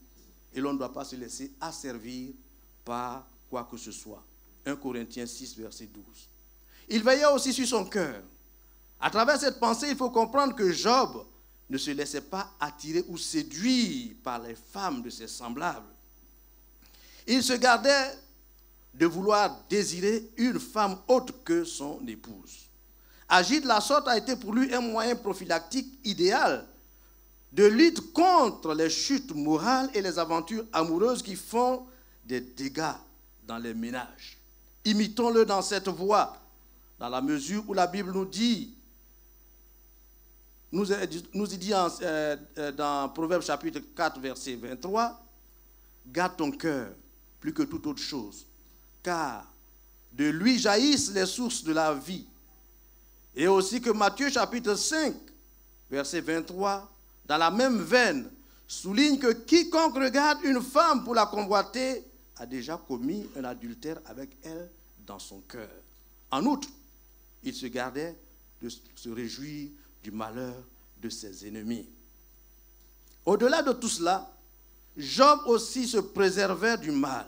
et l'on ne doit pas se laisser asservir par quoi que ce soit. 1 Corinthiens 6, verset 12. Il veillait aussi sur son cœur. À travers cette pensée, il faut comprendre que Job ne se laissait pas attirer ou séduire par les femmes de ses semblables. Il se gardait de vouloir désirer une femme autre que son épouse. Agir de la sorte a été pour lui un moyen prophylactique idéal de lutte contre les chutes morales et les aventures amoureuses qui font des dégâts dans les ménages. Imitons-le dans cette voie, dans la mesure où la Bible nous dit, nous dit dans Proverbes chapitre 4, verset 23, « Garde ton cœur plus que toute autre chose, car de lui jaillissent les sources de la vie. » Et aussi que Matthieu chapitre 5, verset 23, dans la même veine, souligne que quiconque regarde une femme pour la convoiter a déjà commis un adultère avec elle dans son cœur. En outre, il se gardait de se réjouir du malheur de ses ennemis. Au-delà de tout cela, Job aussi se préservait du mal.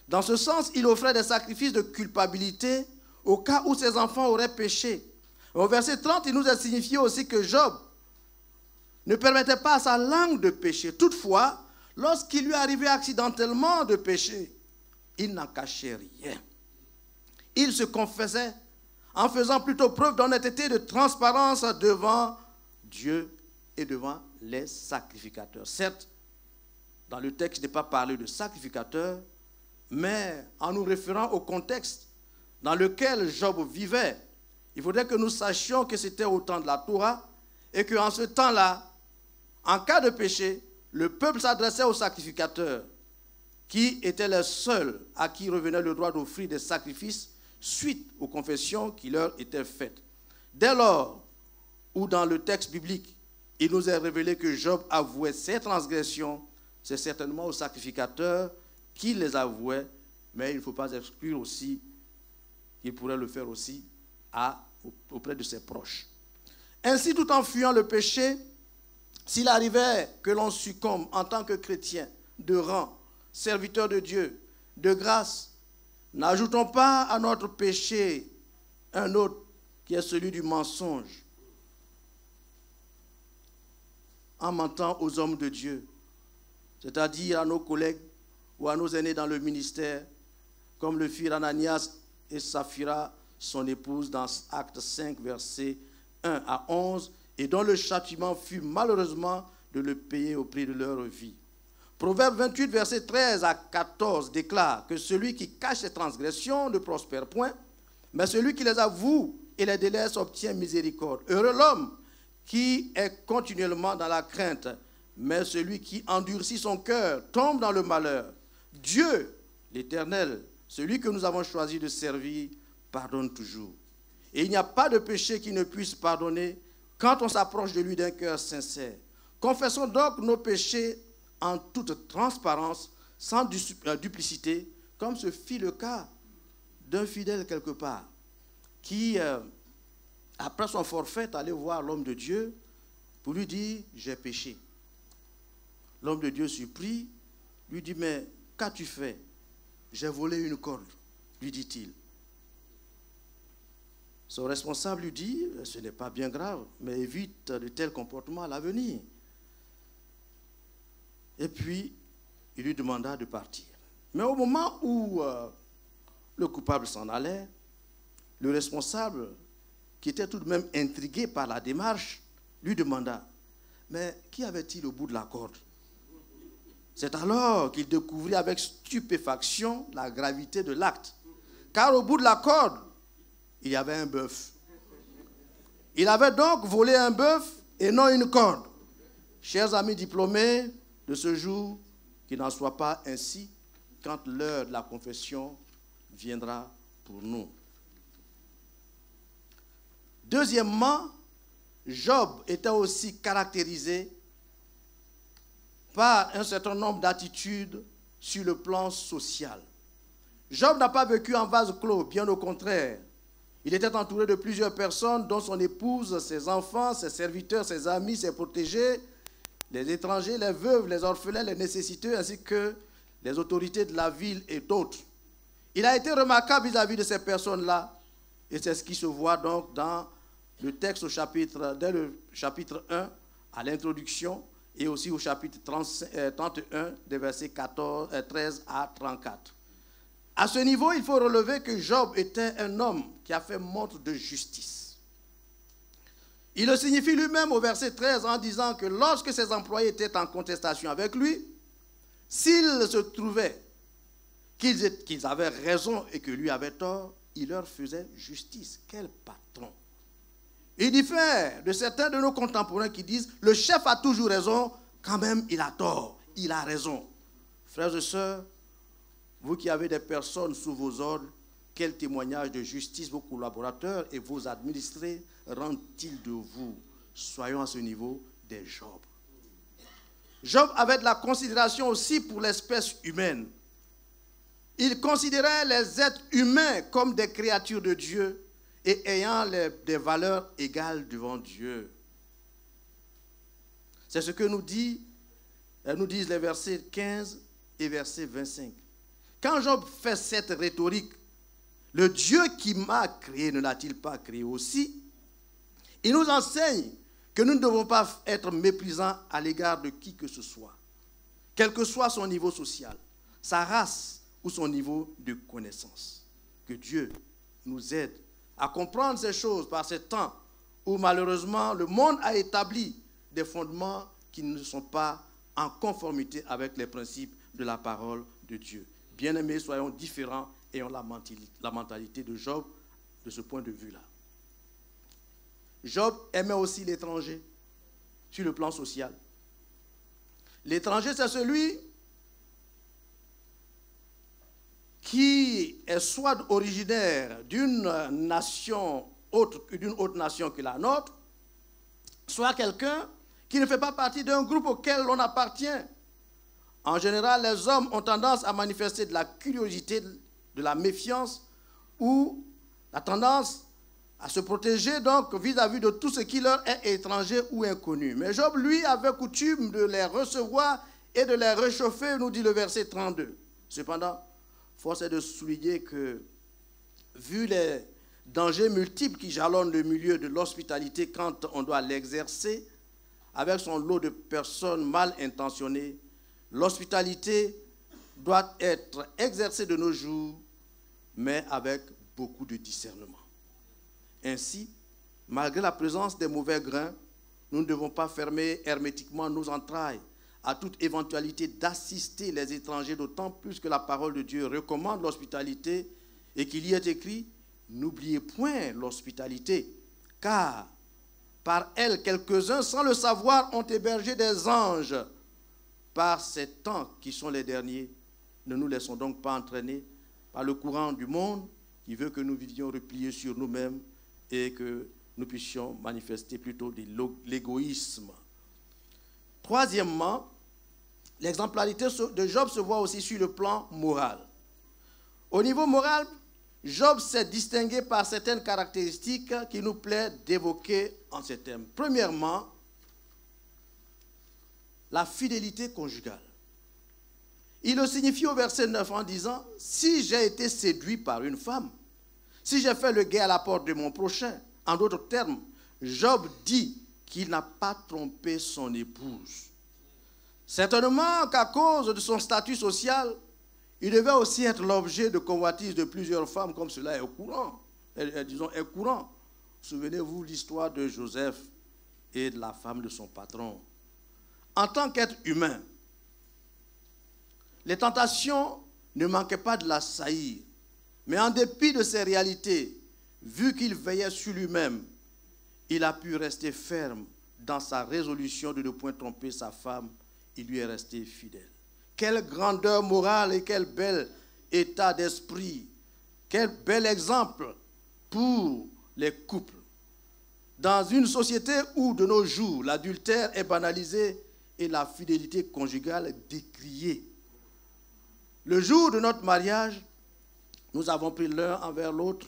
Dans ce sens, il offrait des sacrifices de culpabilité au cas où ses enfants auraient péché. Au verset 30, il nous a signifié aussi que Job ne permettait pas à sa langue de pécher. Toutefois, lorsqu'il lui arrivait accidentellement de pécher, il n'en cachait rien. Il se confessait en faisant plutôt preuve d'honnêteté et de transparence devant Dieu et devant les sacrificateurs. Certes, dans le texte, il n'est pas parlé de sacrificateurs, mais en nous référant au contexte dans lequel Job vivait, il faudrait que nous sachions que c'était au temps de la Torah et qu'en ce temps-là, en cas de péché, le peuple s'adressait aux sacrificateurs qui étaient les seuls à qui revenait le droit d'offrir des sacrifices suite aux confessions qui leur étaient faites. Dès lors où dans le texte biblique, il nous est révélé que Job avouait ses transgressions, c'est certainement aux sacrificateurs qu'il les avouait, mais il ne faut pas exclure aussi qu'il pourrait le faire aussi auprès de ses proches. Ainsi, tout en fuyant le péché, S'il arrivait que l'on succombe en tant que chrétien, de rang, serviteur de Dieu, de grâce, n'ajoutons pas à notre péché un autre qui est celui du mensonge, en mentant aux hommes de Dieu, c'est-à-dire à nos collègues ou à nos aînés dans le ministère, comme le firent Ananias et Saphira, son épouse, dans Actes 5, versets 1 à 11, et dont le châtiment fut malheureusement de le payer au prix de leur vie. Proverbe 28, versets 13 à 14 déclare que celui qui cache ses transgressions ne prospère point, mais celui qui les avoue et les délaisse obtient miséricorde. Heureux l'homme qui est continuellement dans la crainte, mais celui qui endurcit son cœur tombe dans le malheur. Dieu, l'Éternel, celui que nous avons choisi de servir, pardonne toujours. Et il n'y a pas de péché qui ne puisse pardonner quand on s'approche de lui d'un cœur sincère. Confessons donc nos péchés en toute transparence, sans duplicité, comme ce fut le cas d'un fidèle quelque part, qui, après son forfait, est allé voir l'homme de Dieu pour lui dire « j'ai péché ». L'homme de Dieu surpris lui dit « mais qu'as-tu fait ?»« J'ai volé une corde », lui dit-il. Son responsable lui dit « ce n'est pas bien grave, mais évite de tels comportements à l'avenir ». Et puis, il lui demanda de partir. Mais au moment où le coupable s'en allait, le responsable, qui était tout de même intrigué par la démarche, lui demanda « mais qu'y avait-il au bout de la corde ?» C'est alors qu'il découvrit avec stupéfaction la gravité de l'acte. Car au bout de la corde, il y avait un bœuf. Il avait donc volé un bœuf et non une corde. Chers amis diplômés de ce jour, qu'il n'en soit pas ainsi quand l'heure de la confession viendra pour nous. Deuxièmement, Job était aussi caractérisé par un certain nombre d'attitudes sur le plan social. Job n'a pas vécu en vase clos, bien au contraire. Il était entouré de plusieurs personnes, dont son épouse, ses enfants, ses serviteurs, ses amis, ses protégés, les étrangers, les veuves, les orphelins, les nécessiteux, ainsi que les autorités de la ville et d'autres. Il a été remarquable vis-à-vis de ces personnes-là, et c'est ce qui se voit donc dans le texte dès le chapitre 1, à l'introduction, et aussi au chapitre 31, des versets 13 à 34. À ce niveau, il faut relever que Job était un homme qui a fait montre de justice. Il le signifie lui-même au verset 13 en disant que lorsque ses employés étaient en contestation avec lui, s'il se trouvait qu'ils avaient raison et que lui avait tort, il leur faisait justice. Quel patron! Il diffère de certains de nos contemporains qui disent « le chef a toujours raison, quand même il a tort, il a raison ». Frères et sœurs, vous qui avez des personnes sous vos ordres, quel témoignage de justice vos collaborateurs et vos administrés rendent-ils de vous? Soyons à ce niveau des Job. Job avait de la considération aussi pour l'espèce humaine. Il considérait les êtres humains comme des créatures de Dieu et ayant des valeurs égales devant Dieu. C'est ce que nous disent les versets 15 et verset 25. Quand Job fait cette rhétorique, le Dieu qui m'a créé ne l'a-t-il pas créé aussi? Il nous enseigne que nous ne devons pas être méprisants à l'égard de qui que ce soit, quel que soit son niveau social, sa race ou son niveau de connaissance. Que Dieu nous aide à comprendre ces choses par ces temps où malheureusement le monde a établi des fondements qui ne sont pas en conformité avec les principes de la parole de Dieu. Bien-aimés, soyons différents et ayons la mentalité de Job de ce point de vue-là. Job aimait aussi l'étranger sur le plan social. L'étranger, c'est celui qui est soit originaire d'une nation autre nation que la nôtre, soit quelqu'un qui ne fait pas partie d'un groupe auquel l'on appartient. En général, les hommes ont tendance à manifester de la curiosité, de la méfiance ou la tendance à se protéger donc vis-à-vis de tout ce qui leur est étranger ou inconnu. Mais Job, lui, avait coutume de les recevoir et de les réchauffer, nous dit le verset 32. Cependant, force est de souligner que, vu les dangers multiples qui jalonnent le milieu de l'hospitalité quand on doit l'exercer, avec son lot de personnes mal intentionnées, l'hospitalité doit être exercée de nos jours, mais avec beaucoup de discernement. Ainsi, malgré la présence des mauvais grains, nous ne devons pas fermer hermétiquement nos entrailles à toute éventualité d'assister les étrangers, d'autant plus que la parole de Dieu recommande l'hospitalité et qu'il y est écrit « N'oubliez point l'hospitalité, car par elle, quelques-uns, sans le savoir, ont hébergé des anges. Par ces temps qui sont les derniers, ne nous laissons donc pas entraîner par le courant du monde qui veut que nous vivions repliés sur nous-mêmes et que nous puissions manifester plutôt de l'égoïsme. Troisièmement, l'exemplarité de Job se voit aussi sur le plan moral. Au niveau moral, Job s'est distingué par certaines caractéristiques qui nous plaît d'évoquer en ces termes. Premièrement, la fidélité conjugale. Il le signifie au verset 9 en disant « Si j'ai été séduit par une femme, si j'ai fait le guet à la porte de mon prochain », en d'autres termes, Job dit qu'il n'a pas trompé son épouse. Certainement qu'à cause de son statut social, il devait aussi être l'objet de convoitises de plusieurs femmes, comme cela est courant. Est courant. Souvenez-vous l'histoire de Joseph et de la femme de son patron. En tant qu'être humain, les tentations ne manquaient pas de l'assaillir. Mais en dépit de ces réalités, vu qu'il veillait sur lui-même, il a pu rester ferme dans sa résolution de ne point tromper sa femme. Il lui est resté fidèle. Quelle grandeur morale et quel bel état d'esprit. Quel bel exemple pour les couples. Dans une société où, de nos jours, l'adultère est banalisé et la fidélité conjugale décriée. Le jour de notre mariage, nous avons pris l'un envers l'autre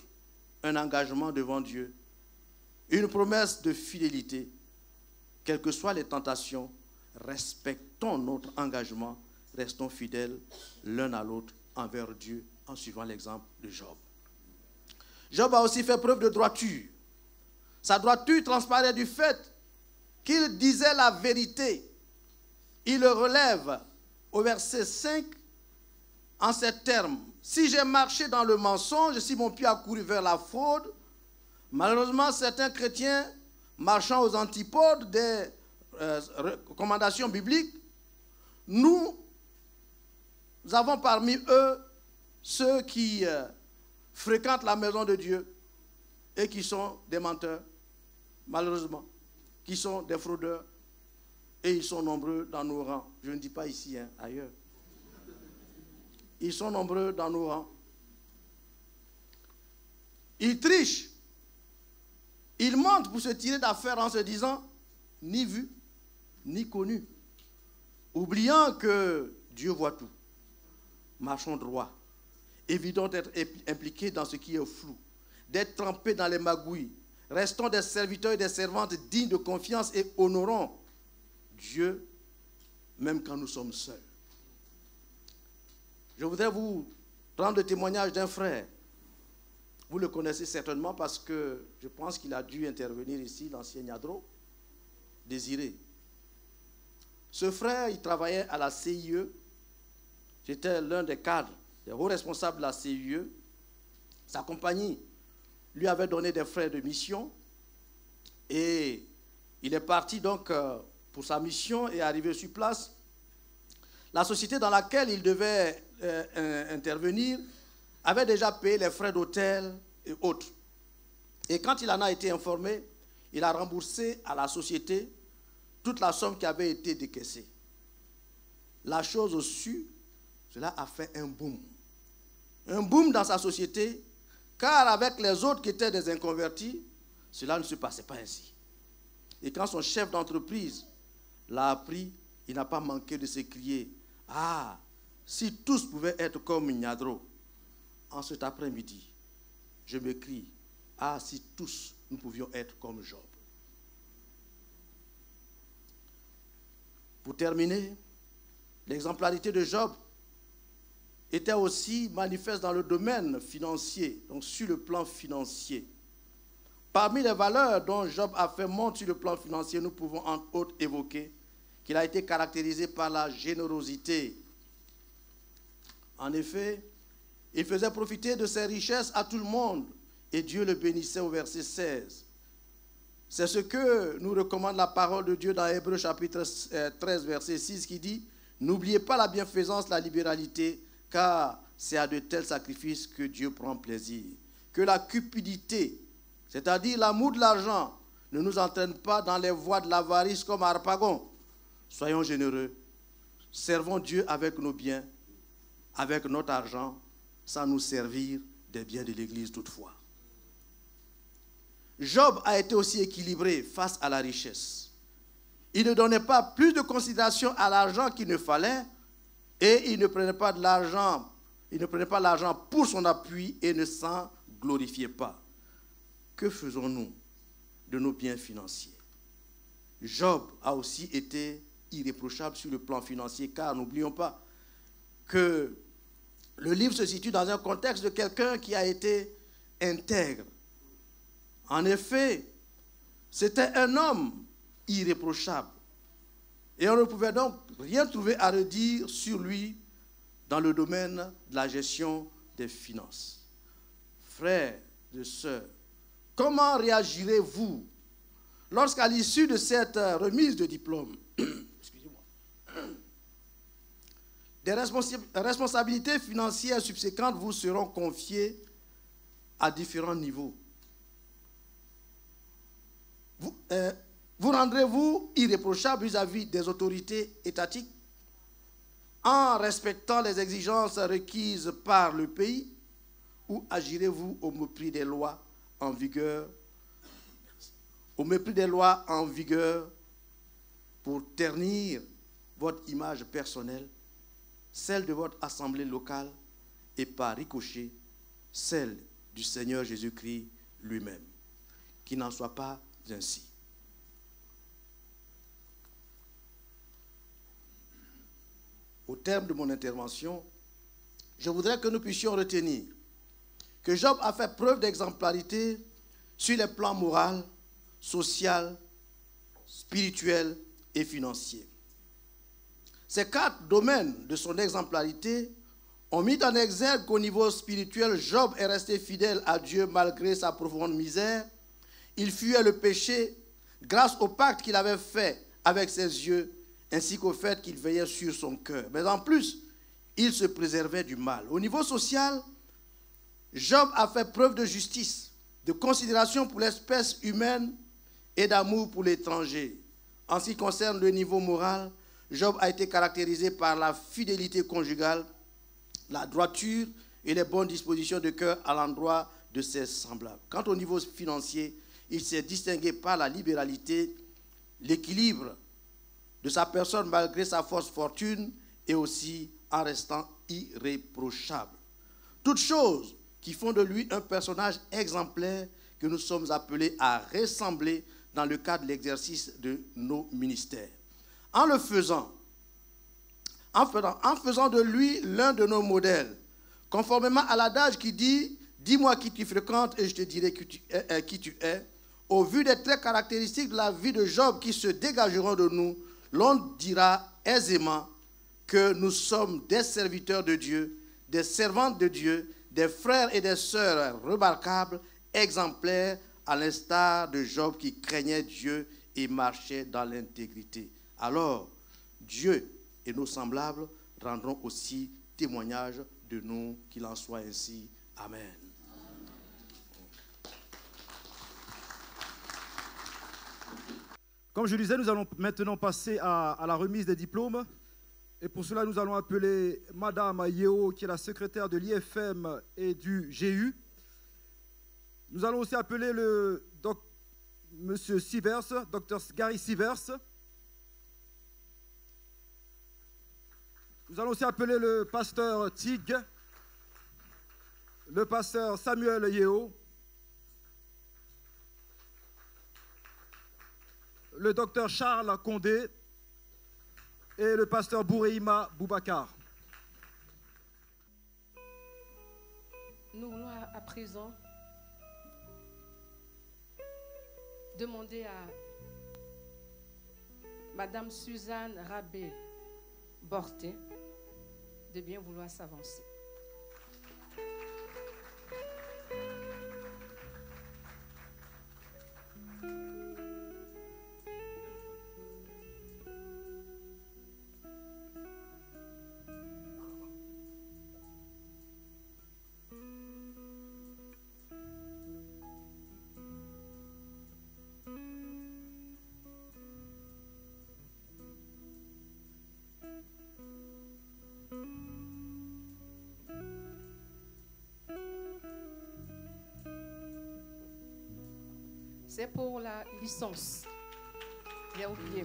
un engagement devant Dieu, une promesse de fidélité. Quelles que soient les tentations, respectons notre engagement, restons fidèles l'un à l'autre envers Dieu en suivant l'exemple de Job. Job a aussi fait preuve de droiture. Sa droiture transparaît du fait qu'il disait la vérité. Il le relève au verset 5 en ces termes. Si j'ai marché dans le mensonge, si mon pied a couru vers la fraude, malheureusement certains chrétiens marchant aux antipodes des recommandations bibliques, nous avons parmi eux ceux qui fréquentent la maison de Dieu et qui sont des menteurs, malheureusement, qui sont des fraudeurs, et ils sont nombreux dans nos rangs. Je ne dis pas ici, ailleurs. Ils sont nombreux dans nos rangs. Ils trichent. Ils mentent pour se tirer d'affaire en se disant ni vu, ni connu. Oubliant que Dieu voit tout. Marchons droit. Évitons d'être impliqués dans ce qui est flou. D'être trempés dans les magouilles. Restons des serviteurs et des servantes dignes de confiance et honorons Dieu, même quand nous sommes seuls. Je voudrais vous prendre le témoignage d'un frère. Vous le connaissez certainement parce que je pense qu'il a dû intervenir ici, l'ancien Niadro, Désiré. Ce frère, il travaillait à la CIE. J'étais l'un des cadres, des hauts responsables de la CIE. Sa compagnie lui avait donné des frais de mission et il est parti donc pour sa mission et arrivé sur place. La société dans laquelle il devait intervenir avait déjà payé les frais d'hôtel et autres. Et quand il en a été informé, il a remboursé à la société toute la somme qui avait été décaissée. La chose au su, cela a fait un boom. Un boom dans sa société, car avec les autres qui étaient des inconvertis, cela ne se passait pas ainsi. Et quand son chef d'entreprise l'a appris, il n'a pas manqué de s'écrier « Ah, si tous pouvaient être comme Niadro !» En cet après-midi, je m'écris Ah, si tous nous pouvions être comme Job. Pour terminer, l'exemplarité de Job était aussi manifeste dans le domaine financier, donc sur le plan financier. Parmi les valeurs dont Job a fait montre sur le plan financier, nous pouvons entre autres évoquer qu'il a été caractérisé par la générosité. En effet, il faisait profiter de ses richesses à tout le monde et Dieu le bénissait au verset 16. C'est ce que nous recommande la parole de Dieu dans Hébreux chapitre 13, verset 6 qui dit « N'oubliez pas la bienfaisance, la libéralité, car c'est à de tels sacrifices que Dieu prend plaisir. Que la cupidité, c'est-à-dire l'amour de l'argent, ne nous entraîne pas dans les voies de l'avarice comme Harpagon. Soyons généreux, servons Dieu avec nos biens, avec notre argent, sans nous servir des biens de l'Église toutefois. » Job a été aussi équilibré face à la richesse. Il ne donnait pas plus de considération à l'argent qu'il ne fallait et il ne prenait pas l'argent pour son appui et ne s'en glorifiait pas. Que faisons-nous de nos biens financiers? Job a aussi été irréprochable sur le plan financier, car n'oublions pas que le livre se situe dans un contexte de quelqu'un qui a été intègre. En effet, c'était un homme irréprochable. Et on ne pouvait donc rien trouver à redire sur lui dans le domaine de la gestion des finances. Frères et sœurs, comment réagirez-vous lorsqu'à l'issue de cette remise de diplôme, des responsabilités financières subséquentes vous seront confiées à différents niveaux? Vous rendrez-vous irréprochable vis-à-vis des autorités étatiques en respectant les exigences requises par le pays, ou agirez-vous au mépris des lois en vigueur, pour ternir votre image personnelle, celle de votre assemblée locale et par ricochet, celle du Seigneur Jésus-Christ lui-même? Qu'il n'en soit pas ainsi. Au terme de mon intervention, je voudrais que nous puissions retenir que Job a fait preuve d'exemplarité sur les plans moral, social, spirituel et financier. Ces 4 domaines de son exemplarité ont mis en exergue qu'au niveau spirituel, Job est resté fidèle à Dieu malgré sa profonde misère. Il fuyait le péché grâce au pacte qu'il avait fait avec ses yeux, ainsi qu'au fait qu'il veillait sur son cœur. Mais en plus, il se préservait du mal. Au niveau social, Job a fait preuve de justice, de considération pour l'espèce humaine et d'amour pour l'étranger. En ce qui concerne le niveau moral, Job a été caractérisé par la fidélité conjugale, la droiture et les bonnes dispositions de cœur à l'endroit de ses semblables. Quant au niveau financier, il s'est distingué par la libéralité, l'équilibre de sa personne malgré sa fausse fortune et aussi en restant irréprochable. Toutes choses qui font de lui un personnage exemplaire que nous sommes appelés à ressembler dans le cadre de l'exercice de nos ministères. En faisant de lui l'un de nos modèles, conformément à l'adage qui dit « Dis-moi qui tu fréquentes et je te dirai qui tu es », au vu des traits caractéristiques de la vie de Job qui se dégageront de nous, l'on dira aisément que nous sommes des serviteurs de Dieu, des servantes de Dieu, des frères et des sœurs remarquables, exemplaires, à l'instar de Job qui craignait Dieu et marchait dans l'intégrité. Alors, Dieu et nos semblables rendront aussi témoignage de nous, qu'il en soit ainsi. Amen. Comme je disais, nous allons maintenant passer à la remise des diplômes. Et pour cela, nous allons appeler Madame Yeo, qui est la secrétaire de l'IFM et du GU. Nous allons aussi appeler Monsieur Sivers, Dr Gary Sivers. Nous allons aussi appeler le pasteur Tig, le pasteur Samuel Yeo, le docteur Charles Condé et le pasteur Boureima Boubacar. Nous voulons à présent demander à Madame Suzanne Rabé-Borté de bien vouloir s'avancer. C'est pour la licence. J'ai oublié.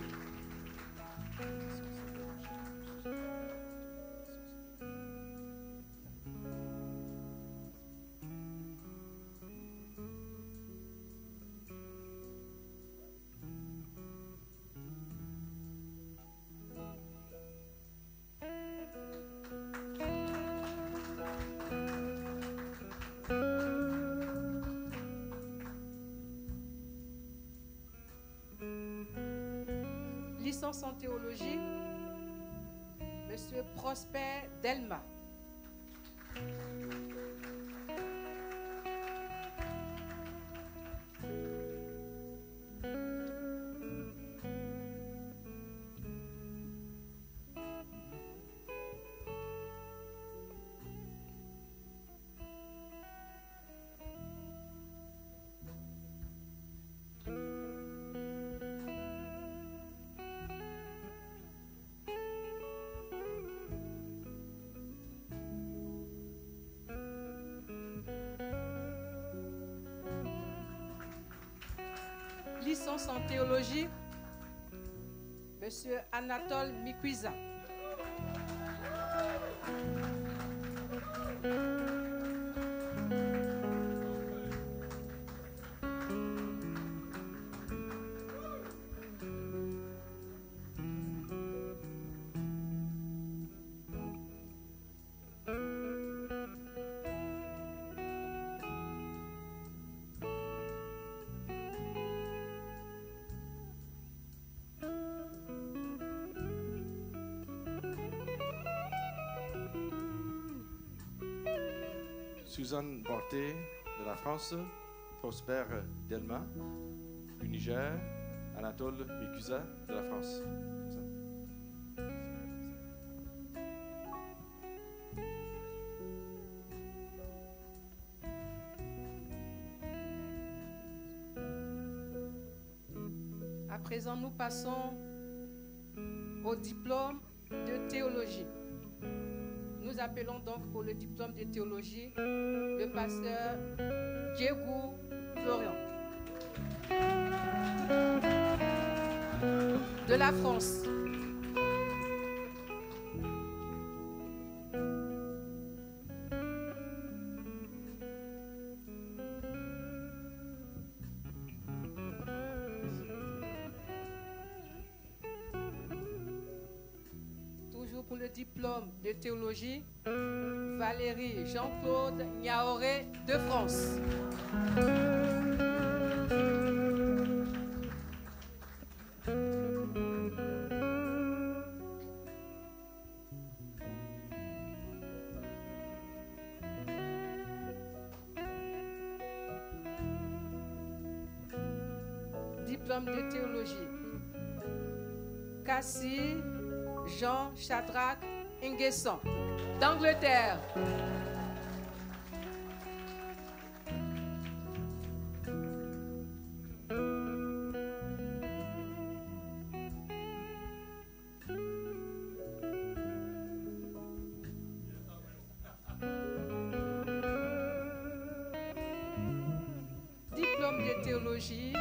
Licence en théologie, Monsieur Prosper Delma. Licence en théologie, Monsieur Anatole Mikwiza. Suzanne Borté de la France, Prosper Delma du Niger, Anatole Mikwiza de la France. À présent, nous passons au diplôme de théologie. Nous appelons donc pour le diplôme de théologie le pasteur Diego Florian de la France. Pour le diplôme de théologie, Valérie Jean-Claude Niaoré de France. Diplôme de théologie, Cassie Jean Shadrach Nguesson d'Angleterre. Diplôme de théologie,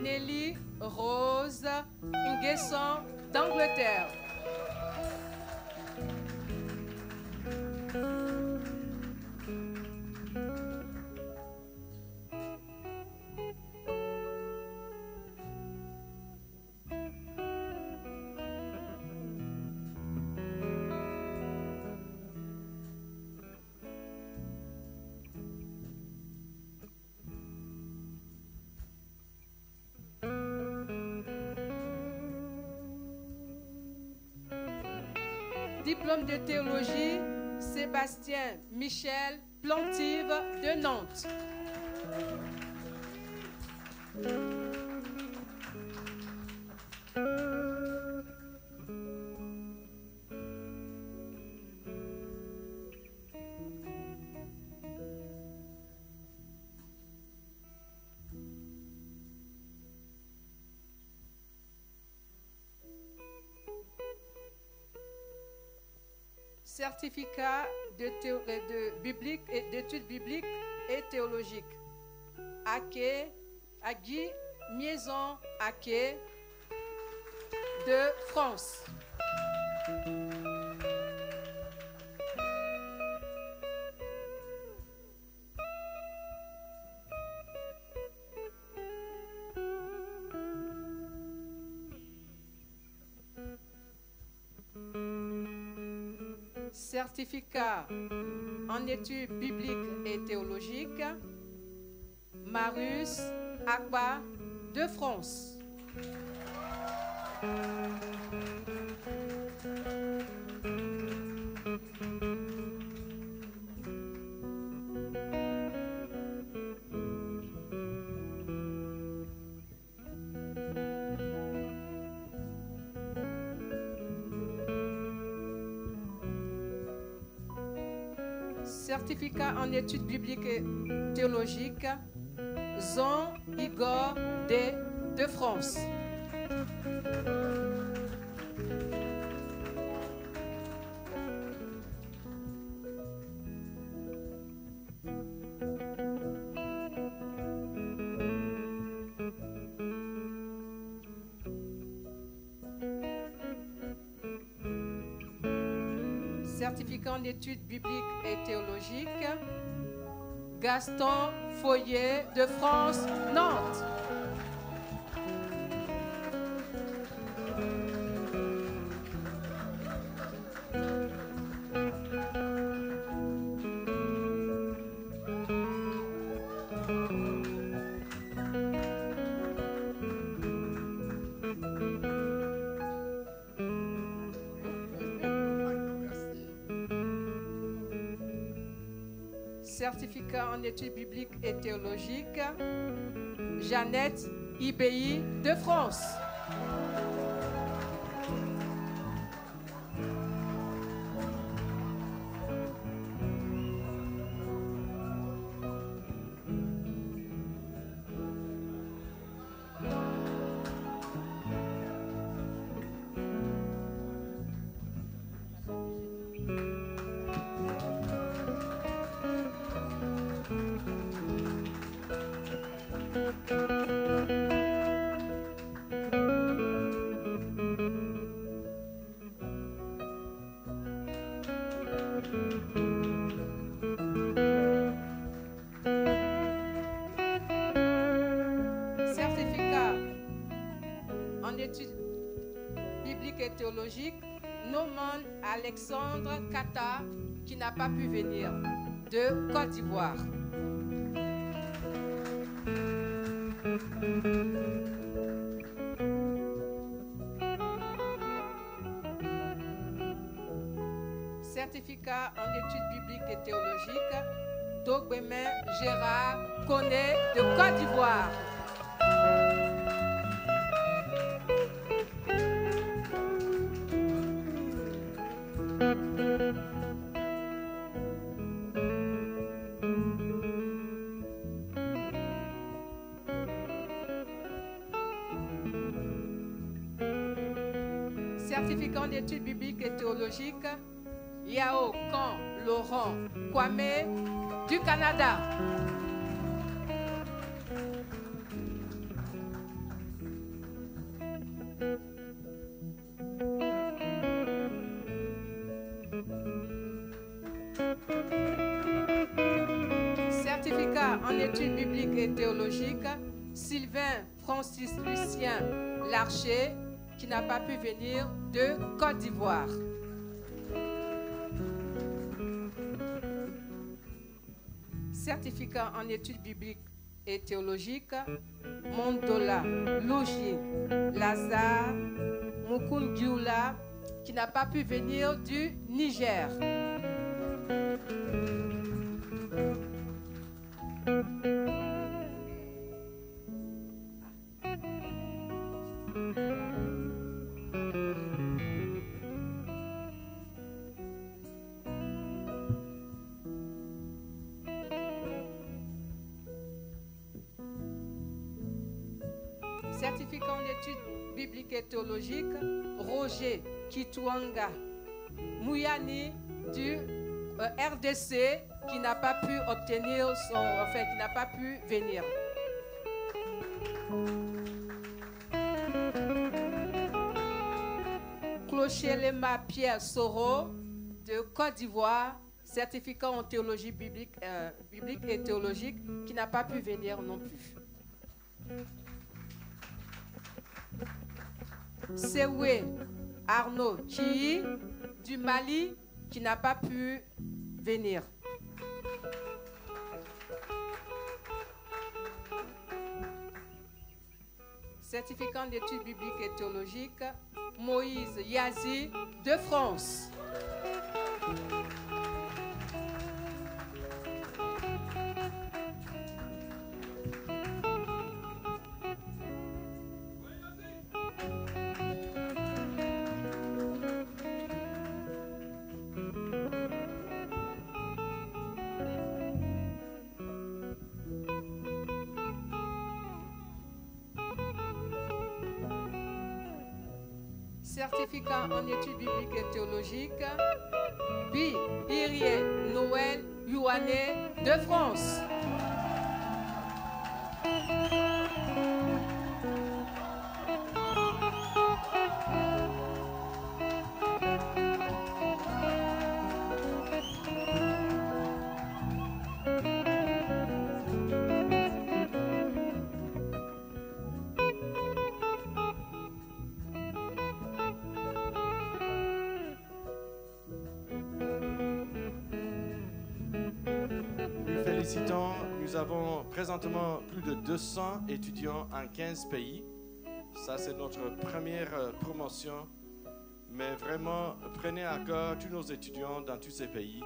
Nelly Rose Nguesson d'Angleterre. Diplôme de théologie, Sébastien Michel Plantive de Nantes. Certificat d'études bibliques et théologiques. Agui Miezon Aké de France. Certificat en études bibliques et théologiques, Marius Akba de France. Certificat en études bibliques et théologiques, Zon Igor de France. Certificat en études bibliques et théologiques, Gaston Foyer de France, Nantes. Certificat en études bibliques et théologiques, Jeannette IBI de France. Certificat en études bibliques et théologiques, Noman Alexandre Kata, qui n'a pas pu venir, de Côte d'Ivoire. Certificat en études bibliques et théologiques, Dogbemen Gérard Koné de Côte d'Ivoire. Certificat en études bibliques et théologiques, Yao Kan Laurent Kwame du Canada. Certificat en études bibliques et théologiques, Sylvain Francis Lucien Larcher, qui n'a pas pu venir, de Côte d'Ivoire. Certificat en études bibliques et théologiques, Mondola Logier Lazare Mukungioula qui n'a pas pu venir du Niger. Certificat en études bibliques et théologiques, Roger Kitwanga Mouyani du RDC qui n'a pas pu obtenir qui n'a pas pu venir. Clocher-Lema Pierre Soro de Côte d'Ivoire, certificat en théologie biblique et théologique qui n'a pas pu venir non plus. Sewe Arnaud Chi du Mali qui n'a pas pu venir. Certificat d'études bibliques et théologiques, Moïse Yazi de France. Certificat en études bibliques et théologiques, Birie Noël Youane de France. Félicitons, nous avons présentement plus de 200 étudiants en 15 pays. Ça, c'est notre première promotion. Mais vraiment, prenez à cœur tous nos étudiants dans tous ces pays,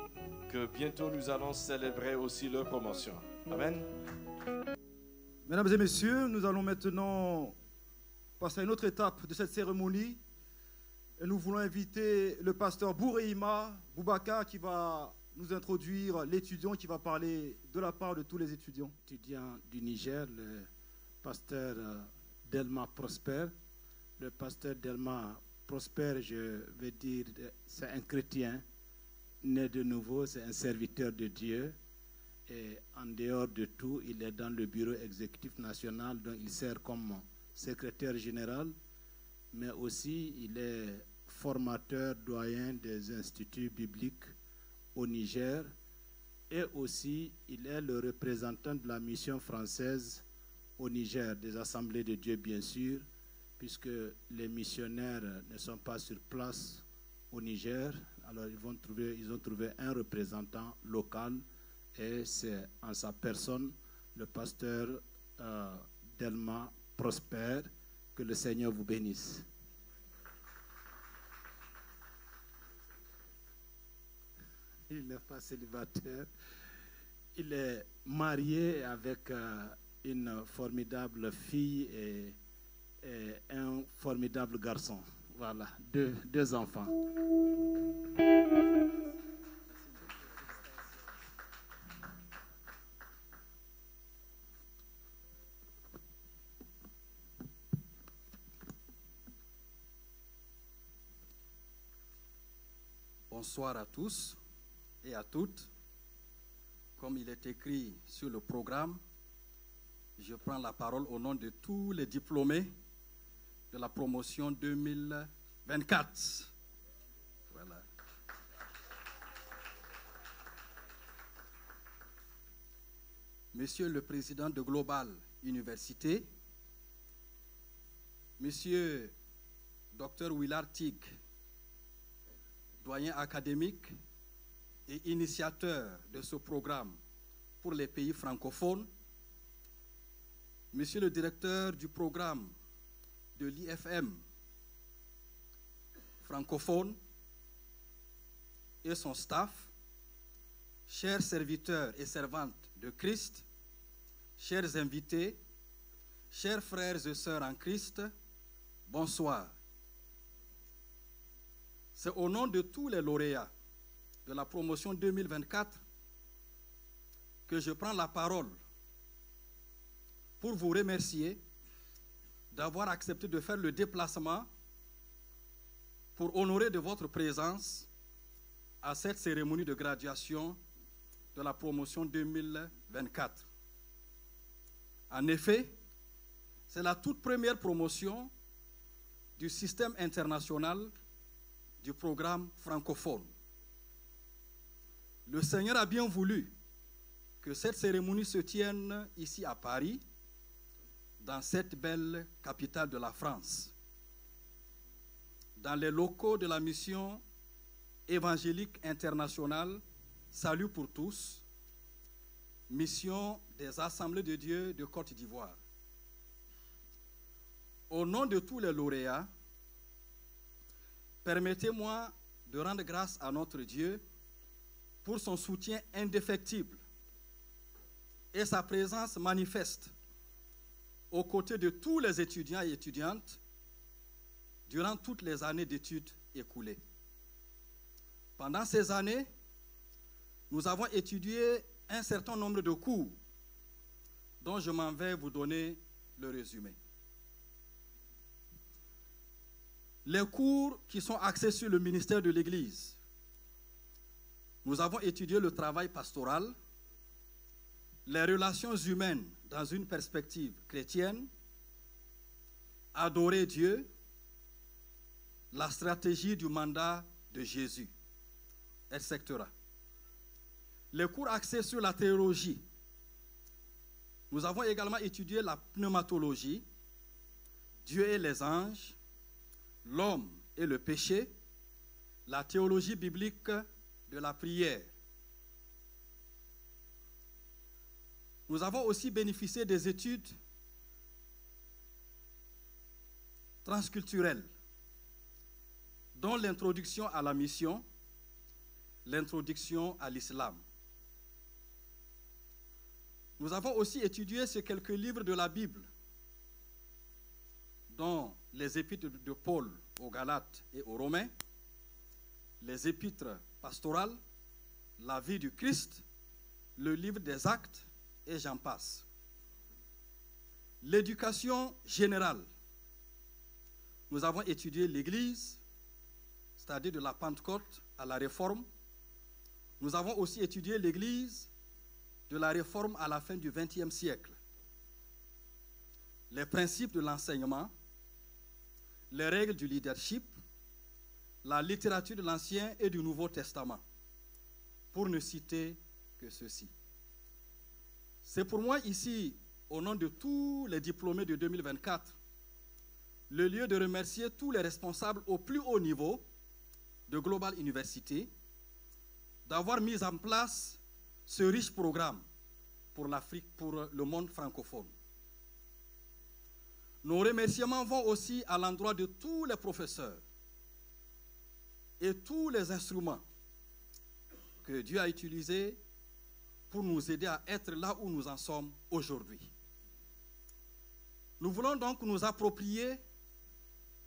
que bientôt nous allons célébrer aussi leur promotion. Amen. Mesdames et messieurs, nous allons maintenant passer à une autre étape de cette cérémonie. Et nous voulons inviter le pasteur Boureima Boubacar qui va nous introduire l'étudiant qui va parler de la part de tous les étudiants. Étudiant du Niger, le pasteur Delma Prosper. Le pasteur Delma Prosper, je veux dire, c'est un chrétien né de nouveau, c'est un serviteur de Dieu. Et en dehors de tout, il est dans le bureau exécutif national, dont il sert comme secrétaire général, mais aussi il est formateur doyen des instituts bibliques au Niger, et aussi il est le représentant de la mission française au Niger, des assemblées de Dieu bien sûr, puisque les missionnaires ne sont pas sur place au Niger, alors ils ont trouvé un représentant local, et c'est en sa personne le pasteur Delma Prosper. Que le Seigneur vous bénisse. Il n'est pas célibataire. Il est marié avec une formidable fille et un formidable garçon. Voilà, deux enfants. Bonsoir à tous et à toutes. Comme il est écrit sur le programme, je prends la parole au nom de tous les diplômés de la promotion 2024. Voilà. Monsieur le Président de Global Université, Monsieur Dr Willard Tig, doyen académique et initiateur de ce programme pour les pays francophones, Monsieur le directeur du programme de l'IFM, francophone et son staff, chers serviteurs et servantes de Christ, chers invités, chers frères et sœurs en Christ, bonsoir. C'est au nom de tous les lauréats de la promotion 2024 que je prends la parole pour vous remercier d'avoir accepté de faire le déplacement pour honorer de votre présence à cette cérémonie de graduation de la promotion 2024. En effet, c'est la toute première promotion du système international du programme francophone. Le Seigneur a bien voulu que cette cérémonie se tienne ici à Paris, dans cette belle capitale de la France, dans les locaux de la mission évangélique internationale Salut pour tous, mission des Assemblées de Dieu de Côte d'Ivoire. Au nom de tous les lauréats, permettez-moi de rendre grâce à notre Dieu pour son soutien indéfectible et sa présence manifeste aux côtés de tous les étudiants et étudiantes durant toutes les années d'études écoulées. Pendant ces années, nous avons étudié un certain nombre de cours dont je m'en vais vous donner le résumé. Les cours qui sont axés sur le ministère de l'Église. Nous avons étudié le travail pastoral, les relations humaines dans une perspective chrétienne, adorer Dieu, la stratégie du mandat de Jésus, etc. Les cours axés sur la théologie. Nous avons également étudié la pneumatologie, Dieu et les anges, l'homme et le péché, la théologie biblique de la prière. Nous avons aussi bénéficié des études transculturelles, dont l'introduction à la mission, l'introduction à l'islam. Nous avons aussi étudié ces quelques livres de la Bible, dont les épîtres de Paul aux Galates et aux Romains, les épîtres pastorales, la vie du Christ, le livre des Actes, et j'en passe. L'éducation générale. Nous avons étudié l'Église, c'est-à-dire de la Pentecôte à la Réforme. Nous avons aussi étudié l'Église de la Réforme à la fin du XXe siècle. Les principes de l'enseignement, les règles du leadership, la littérature de l'Ancien et du Nouveau Testament, pour ne citer que ceci. C'est pour moi ici, au nom de tous les diplômés de 2024, le lieu de remercier tous les responsables au plus haut niveau de Global University d'avoir mis en place ce riche programme pour l'Afrique, pour le monde francophone. Nos remerciements vont aussi à l'endroit de tous les professeurs et tous les instruments que Dieu a utilisés pour nous aider à être là où nous en sommes aujourd'hui. Nous voulons donc nous approprier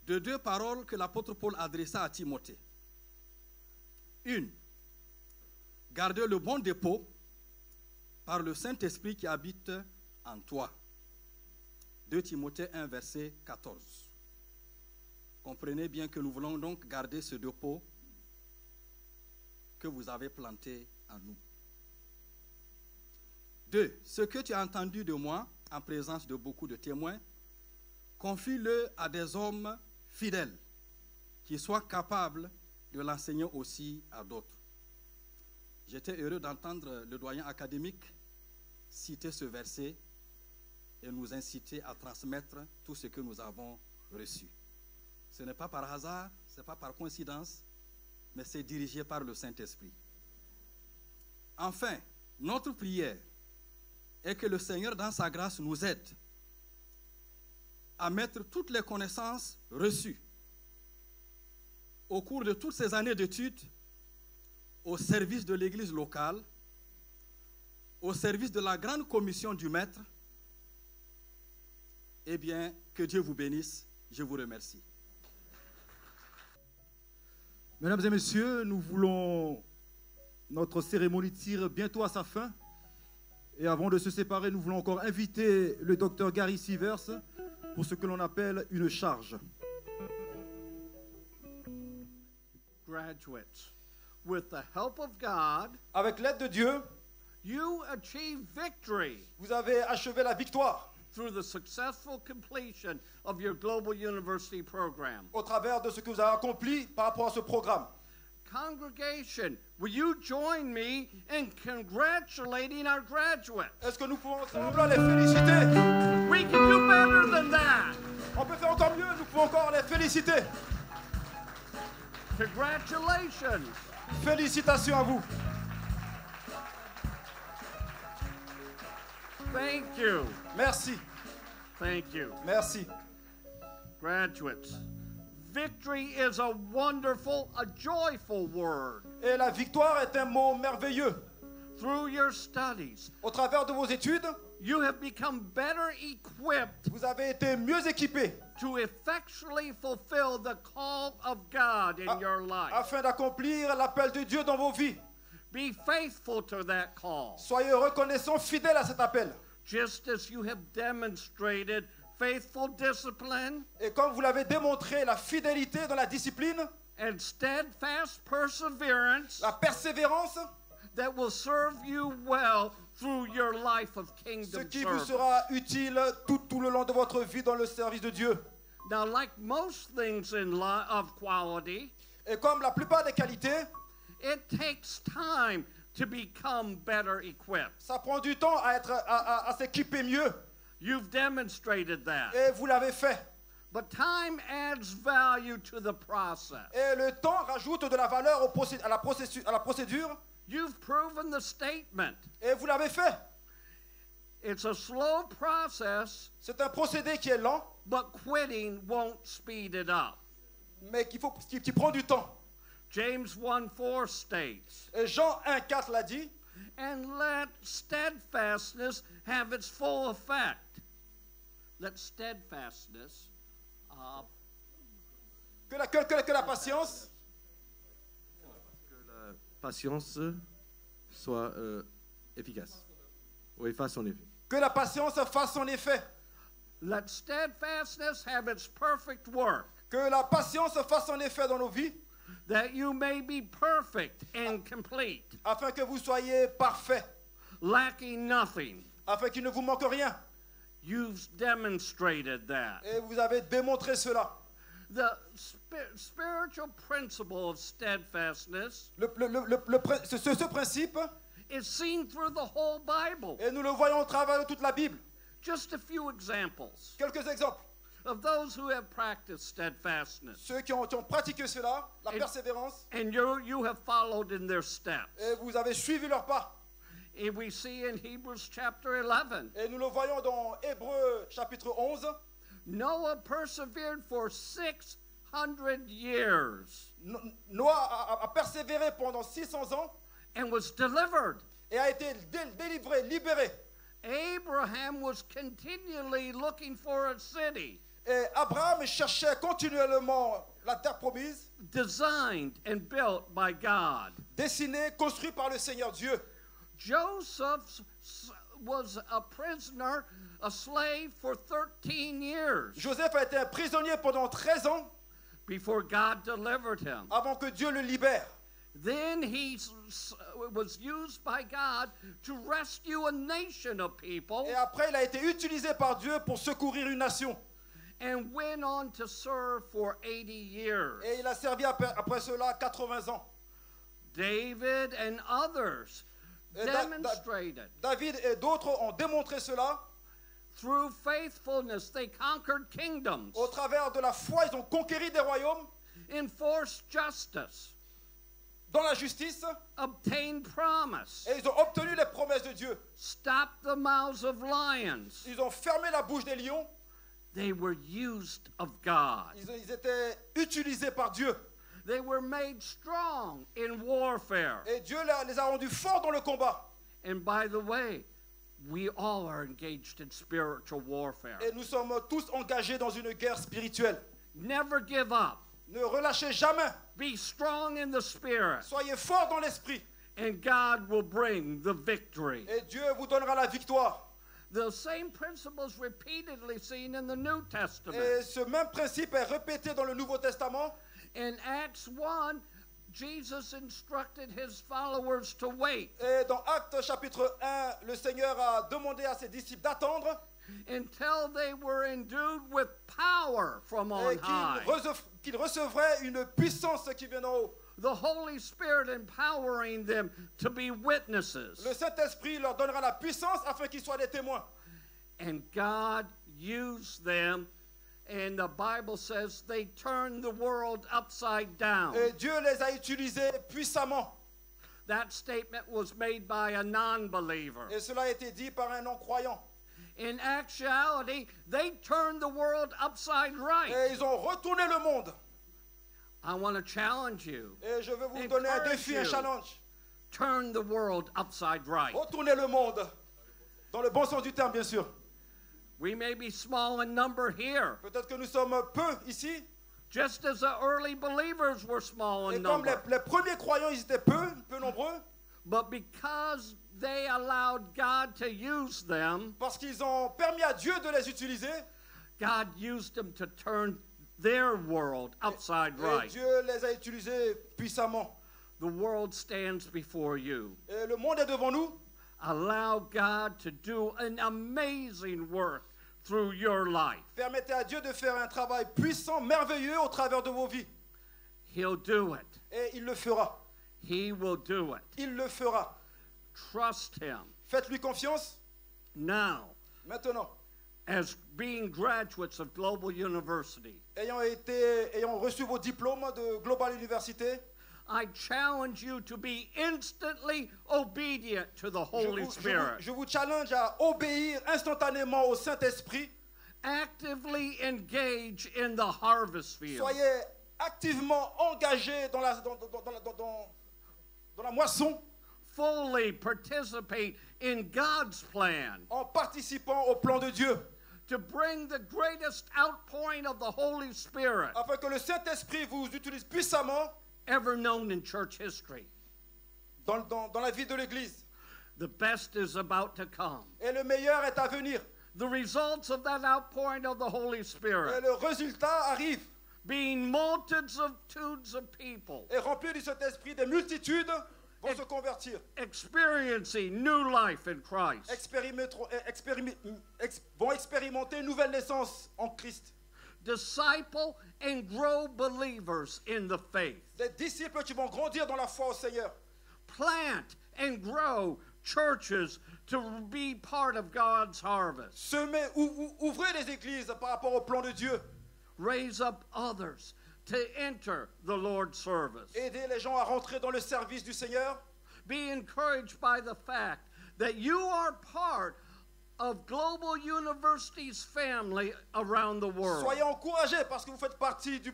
de deux paroles que l'apôtre Paul adressa à Timothée. Une, garder le bon dépôt par le Saint-Esprit qui habite en toi. 2 Timothée 1, verset 14. Comprenez bien que nous voulons donc garder ce dépôt que vous avez planté en nous. 2. Ce que tu as entendu de moi, en présence de beaucoup de témoins, confie-le à des hommes fidèles, qui soient capables de l'enseigner aussi à d'autres. J'étais heureux d'entendre le doyen académique citer ce verset et nous inciter à transmettre tout ce que nous avons reçu. Ce n'est pas par hasard, ce n'est pas par coïncidence, mais c'est dirigé par le Saint-Esprit. Enfin, notre prière est que le Seigneur, dans sa grâce, nous aide à mettre toutes les connaissances reçues au cours de toutes ces années d'études, au service de l'église locale, au service de la grande commission du Maître, eh bien, que Dieu vous bénisse. Je vous remercie. Mesdames et messieurs, nous voulons notre cérémonie tire bientôt à sa fin. Et avant de se séparer, nous voulons encore inviter le docteur Gary Sivers pour ce que l'on appelle une charge. Graduates, with the help of God, avec l'aide de Dieu, you achieve victory. Vous avez achevé la victoire. Through the successful completion of your Global University program. Au travers de ce que vous avez accompli par rapport à ce programme. Congregation, will you join me in congratulating our graduates? Est-ce que nous pouvons ensemble les féliciter? We can do better than that. On peut faire encore mieux, nous pouvons encore les féliciter. Congratulations. Félicitations à vous. Thank you. Merci. Thank you. Merci. Graduates, victory is a wonderful, a joyful word. Et la victoire est un mot merveilleux. Through your studies, au travers de vos études, you have become better equipped. Vous avez été mieux équipés. To effectually fulfill the call of God in your life. Afin d'accomplir l'appel de Dieu dans vos vies. Be faithful to that call. Soyez reconnaissants, fidèles à cet appel. Just as you have demonstrated faithful discipline. Et comme vous l'avez démontré, la fidélité dans la discipline. And steadfast perseverance. La persévérance. That will serve you well through your life of kingdom service. Ce qui vous service. sera utile tout le long de votre vie dans le service de Dieu. Now, like most things in life of quality. Et comme la plupart des qualités. It takes time to become better equipped. Ça prend du temps à s'équiper mieux. You've demonstrated that. Et vous l'avez fait. But time adds value to the process. Et le temps rajoute de la valeur à la procédure. You've proven the statement. Et vous l'avez fait. It's a slow process. C'est un procédé qui est lent. But quitting won't speed it up. Mais qui prend du temps. James 1:4 states. Et Jean 1:4 l'a dit. And let steadfastness have its full effect. Let steadfastness. Que la patience. Que la patience soit efficace. Oui, fasse son effet. Que la patience fasse son effet. Let steadfastness have its perfect work. Que la patience fasse son effet dans nos vies. That you may be perfect and complete. Afin que vous soyez parfaits. Lacking nothing. Afin qu'il ne vous manque rien. You've demonstrated that. Et vous avez démontré cela. The spiritual principle of steadfastness ce principe is seen through the whole Bible. Et nous le voyons au travers de toute la Bible. Just a few examples. Quelques exemples. Of those who have practiced steadfastness. Ceux qui ont pratiqué cela, la persévérance. And you have followed in their steps. Et vous avez suivi leurs pas. And we see in Hebrews chapter 11. Et nous le voyons dans Hébreux chapitre 11. Noah persevered for 600 years. Noah a persévéré pendant 600 ans. And was delivered. Et a été délivré, libéré. Abraham was continually looking for a city. Et Abraham cherchait continuellement la terre promise. Designed and built by God. Dessinée, construite par le Seigneur Dieu. Joseph was a prisoner, a slave for 13 years. Joseph a été un prisonnier pendant 13 ans. Before God delivered him. Avant que Dieu le libère. Then he was used by God to rescue a nation of people. Et après, il a été utilisé par Dieu pour secourir une nation. And went on to serve for 80 years. Et il a servi après cela 80 ans. David and others demonstrated. David et d'autres ont démontré cela. Through faithfulness, they conquered kingdoms. Au travers de la foi, ils ont conquéri des royaumes. Enforced justice. Dans la justice. Obtained promise. Et ils ont obtenu les promesses de Dieu. Stopped the mouths of lions. Ils ont fermé la bouche des lions. They were used of God. Ils étaient utilisés par Dieu. They were made strong in warfare. Et Dieu les a rendus forts dans le combat. And by the way, we all are engaged in spiritual warfare. Et nous sommes tous engagés dans une guerre spirituelle. Never give up. Ne relâchez jamais. Be strong in the spirit. Soyez forts dans l'esprit. And God will bring the victory. Et Dieu vous donnera la victoire. The same principles repeatedly seen in the New Testament. Et ce même principe est répété dans le Nouveau Testament. In Acts 1, Jesus instructed his followers to wait. Et dans Actes chapitre 1, le Seigneur a demandé à ses disciples d'attendre until they were endued with power from on high. Qu'ils recevraient une puissance qui vient d'en haut. The Holy Spirit empowering them to be witnesses. Le Saint-Esprit leur donnera la puissance afin qu'ils soient des témoins. And God used them, and the Bible says they turned the world upside down. Et Dieu les a utilisés puissamment. That statement was made by a non-believer. Et cela a été dit par un non-croyant. In actuality, they turned the world upside right. Et ils ont retourné le monde. I want to challenge you. Et je veux vous donner un défi, un challenge. Turn the world upside right. Retournez le monde, dans le bon sens du terme, bien sûr. We may be small in number here. Peut-être que nous sommes peu ici. Just as the early believers were small in Et comme number. les premiers croyants, ils étaient peu nombreux. But because they allowed God to use them, parce qu'ils ont permis à Dieu de les utiliser, God used them to turn their world upside right. Et Dieu les a utilisés puissamment. The world stands before you. Et le monde est devant nous. Allow God to do an amazing work through your life. Permettez à Dieu de faire un travail puissant, merveilleux au travers de vos vies. He'll do it. Et il le fera. He will do it. Il le fera. Trust him. Faites-lui confiance. Now, maintenant, as being graduates of Global University, ayant reçu vos diplômes de Global University, I challenge you to be instantly obedient to the Holy Spirit. Je vous challenge à obéir instantanément au Saint-Esprit. Actively engage in the harvest field. Soyez activement engagés dans la moisson. Fully participate in God's plan. En participant au plan de Dieu. To bring the greatest outpouring of the Holy Spirit. Afin que le Saint-Esprit vous utilise puissamment. Ever known in church history. Dans la vie de l'Église. The best is about to come. Et le meilleur est à venir. The results of that outpouring of the Holy Spirit. Et le résultat arrive. Being multitudes of people. Et remplis du Saint-Esprit, des multitudes vont se convertir. Experiencing new life in Christ. Vont expérimenter une nouvelle naissance en Christ. Disciple and grow believers in the faith. Des disciples qui vont grandir dans la foi au Seigneur. Plant and grow churches to be part of God's harvest. Semez ou ouvrez les églises par rapport au plan de Dieu. Raise up others to enter the Lord's service. Aidez les gens à rentrer dans le service du Seigneur. Be encouraged by the fact that you are part of Global University's family around the world. Soyez encouragés parce que vous faites partie de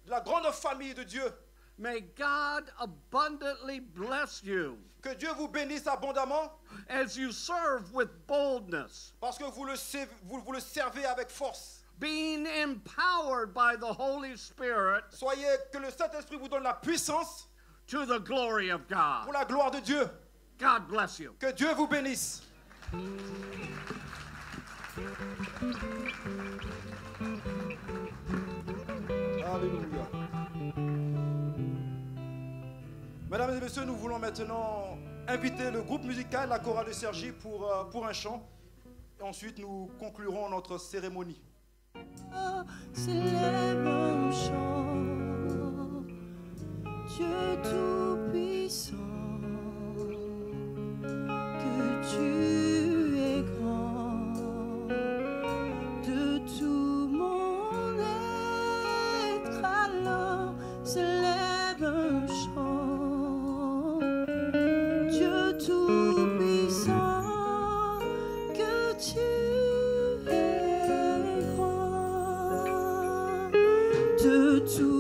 la grande famille de Dieu. May God abundantly bless you. Que Dieu vous bénisse abondamment. As you serve with boldness. Parce que vous le servez avec force. Being empowered by the Holy Spirit. Soyez que le Saint-Esprit vous donne la puissance. To the glory of God. Pour la gloire de Dieu. God bless you. Que Dieu vous bénisse. Alléluia. Mesdames et messieurs, nous voulons maintenant inviter le groupe musical, la chorale de Cergy, pour un chant. Et ensuite, nous conclurons notre cérémonie. S'élève un chant, Dieu Tout-Puissant, que tu es grand, de tout mon être, alors s'élève un chant, Dieu Tout-Puissant, que tu es grand, de tout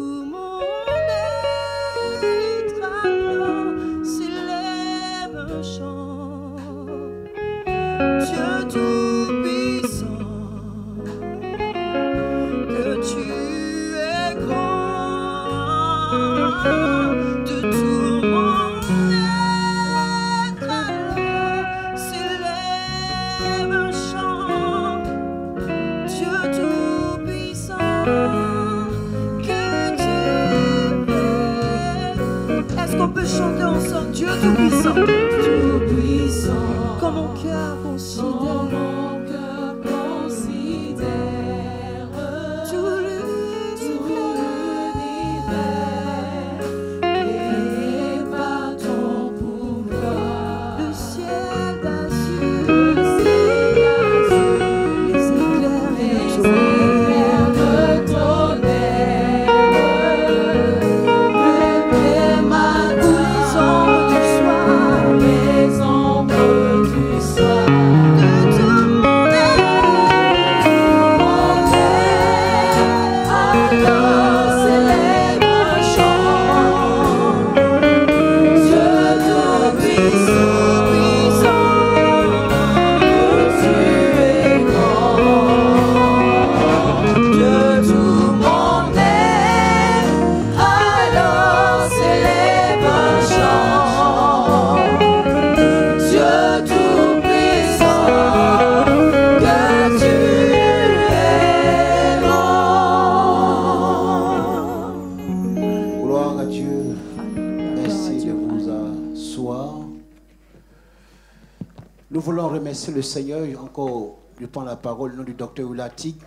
Nous voulons remercier le Seigneur. Encore, je prends la parole au nom du docteur Oulatik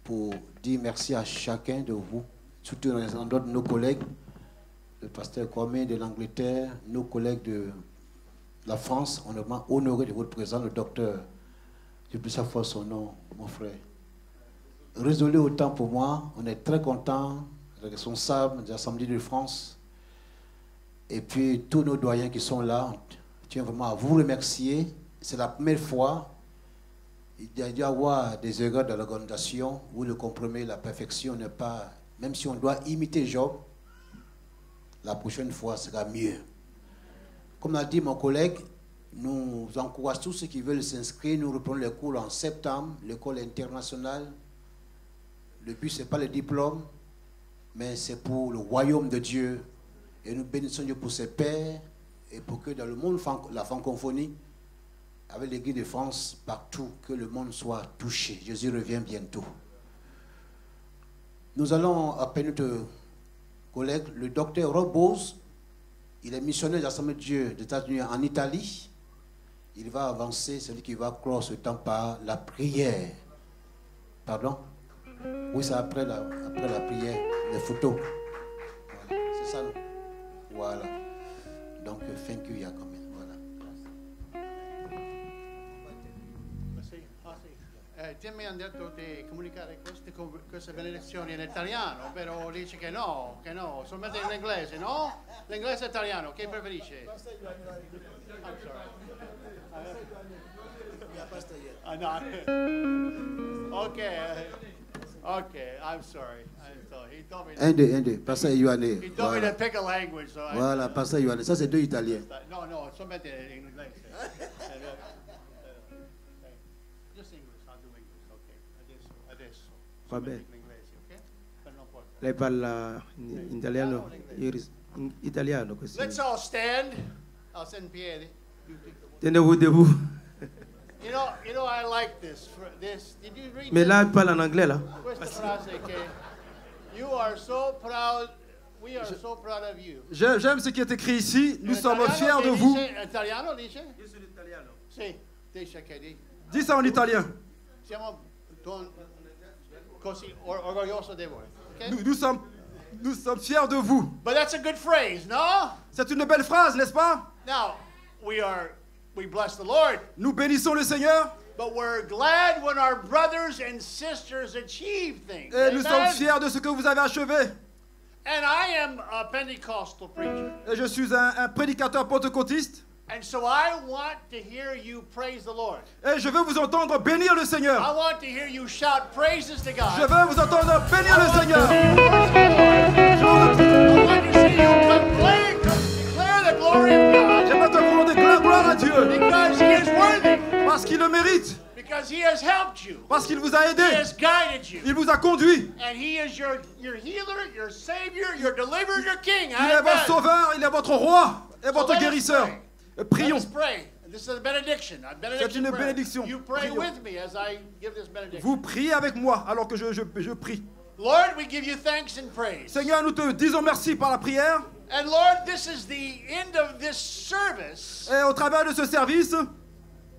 pour dire merci à chacun de vous, surtout en dehors de nos collègues, le pasteur Kwame de l'Angleterre, nos collègues de la France. On est vraiment honoré de votre présence, le docteur. Je peux savoir son nom, mon frère. Résolu autant pour moi. On est très contents, les responsables de l'Assemblée de France et puis tous nos doyens qui sont là. Je tiens vraiment à vous remercier. C'est la première fois. Il y a dû y avoir des erreurs dans l'organisation où le compromis, la perfection n'est pas... Même si on doit imiter Job, la prochaine fois sera mieux. Comme l'a dit mon collègue, nous encourageons tous ceux qui veulent s'inscrire. Nous reprenons les cours en septembre, l'école internationale. Le but, ce n'est pas le diplôme, mais c'est pour le royaume de Dieu. Et nous bénissons Dieu pour ses pères et pour que dans le monde, la francophonie, avec l'Église de France, partout, que le monde soit touché. Jésus revient bientôt. Nous allons appeler notre collègue, le docteur Rob Bose. Il est missionnaire de l'Assemblée de Dieu des États-Unis en Italie. Il va avancer, c'est lui qui va clore ce temps par la prière. Pardon? Oui, c'est après la prière, les photos. Voilà. C'est ça, non? Voilà. Donc, thank you, Jacob. Voilà. Ti mi hanno detto di comunicare queste benedizioni in italiano, però dice che no, solamente in inglese, no? L'inglese e italiano, che preferisce? I'm sorry. Okay, I'm sorry. He told me Pasteur Yohané. He told me to pick a language, so Voilà, Pasteur Yohané. Ça, c'est deux Italiens. No, solamente in inglese. Just English, I'll do English, okay. Adesso. Va bene. In inglese, ok? Per non portare. Lei parla in italiano? In italiano così. Let's all stand. Alza in piedi. Tenez-vous debout. You know, I like this. Did you read Mais this? là, il parle en anglais, là. Questa frase che you are so proud, we are so proud of you. J'aime ce qui est écrit ici. Nous sommes fiers de vous. Italiano dice? Sì, dice che Dis ça en italien. siamo così orgogliosi di voi. Okay? Nous sommes fiers de vous. But that's a good phrase, no? C'est une belle phrase, n'est-ce pas? Now, we bless the Lord. Nous bénissons le Seigneur. But we're glad when our brothers and sisters achieve things. Et nous sommes Amen? fiers de ce que vous avez achevé. And I am a Pentecostal preacher. Et je suis un prédicateur pentecôtiste. And so I want to hear you praise the Lord. Et je veux vous entendre bénir le Seigneur. I want to hear you shout praises to God. Je veux vous entendre bénir le Seigneur. I want to see you declare the glory of God. J'aimerais te voir déclarer gloire à Dieu. Because He is worthy. Parce qu'il le mérite. Because He has helped you. Parce qu'il vous a aidé. He has guided you. Il vous a conduit. And He is your healer, your Savior, your deliverer, your King. Il est votre sauveur, il est votre roi et votre guérisseur. Prions. Let's pray. This is a benediction. C'est une bénédiction. You pray Prions. with me as I give this benediction. Vous priez avec moi alors que je prie. Lord, we give you thanks and praise. Seigneur, nous te disons merci par la prière. And Lord, this is the end of this service. Et au travers de ce service,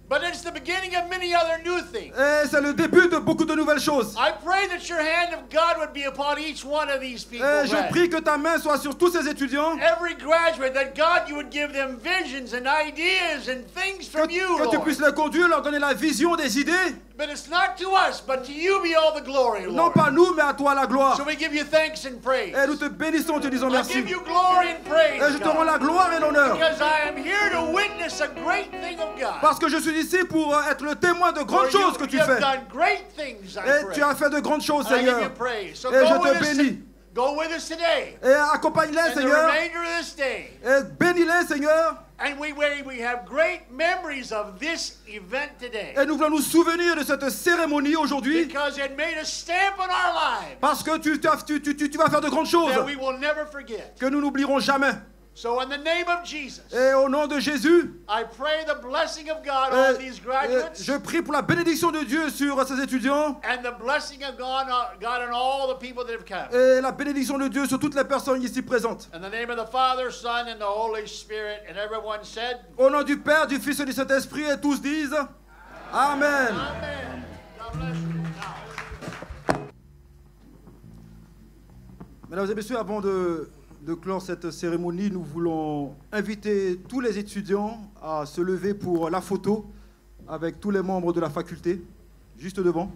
But it's the beginning of many other new things. et c'est le début de beaucoup de nouvelles choses. I pray that your hand of God would be upon each one of these people. Et je prie que ta main soit sur tous ces étudiants. Every graduate, that God, you would give them visions and ideas and things from you, Que tu Lord. puisses les conduire, leur donner la vision des idées. But it's not to us, but to you be all the glory, Non Lord. pas nous, mais à toi la gloire. So we give you thanks and praise. Et nous te bénissons, te disons I merci. give you glory and praise, Et je te rends la gloire et l'honneur. because I am here to witness a great thing of God. Parce que je suis ici pour être le témoin de grandes For choses que tu you have fais. done great things, I Et pray. tu as fait de grandes choses, And I give Seigneur. you praise. So Et go je with te us, bénis. go with us today. Et accompagne-les, And the Seigneur. remainder of this day. Et bénis-les, Seigneur. And we have great memories of this event today. Et nous voulons nous souvenir de cette cérémonie aujourd'hui. Because it made a stamp on our lives Parce que tu vas faire de grandes choses that we will never forget. que nous n'oublierons jamais. So in the name of Jesus, Et au nom de Jésus, I pray the blessing of God on these graduates je prie pour la bénédiction de Dieu sur ces étudiants and the blessing of God on all the people that have come. et la bénédiction de Dieu sur toutes les personnes ici présentes. In the name of the Father, Son, and the Holy Spirit, and everyone said, Au nom du Père, du Fils et du Saint-Esprit, et tous disent Amen. Amen. God bless you. Mesdames et messieurs, avant de clore cette cérémonie, nous voulons inviter tous les étudiants à se lever pour la photo avec tous les membres de la faculté, juste devant.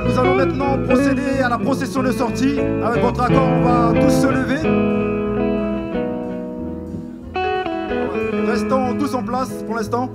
Nous allons maintenant procéder à la procession de sortie. Avec votre accord, on va tous se lever. Restons tous en place pour l'instant.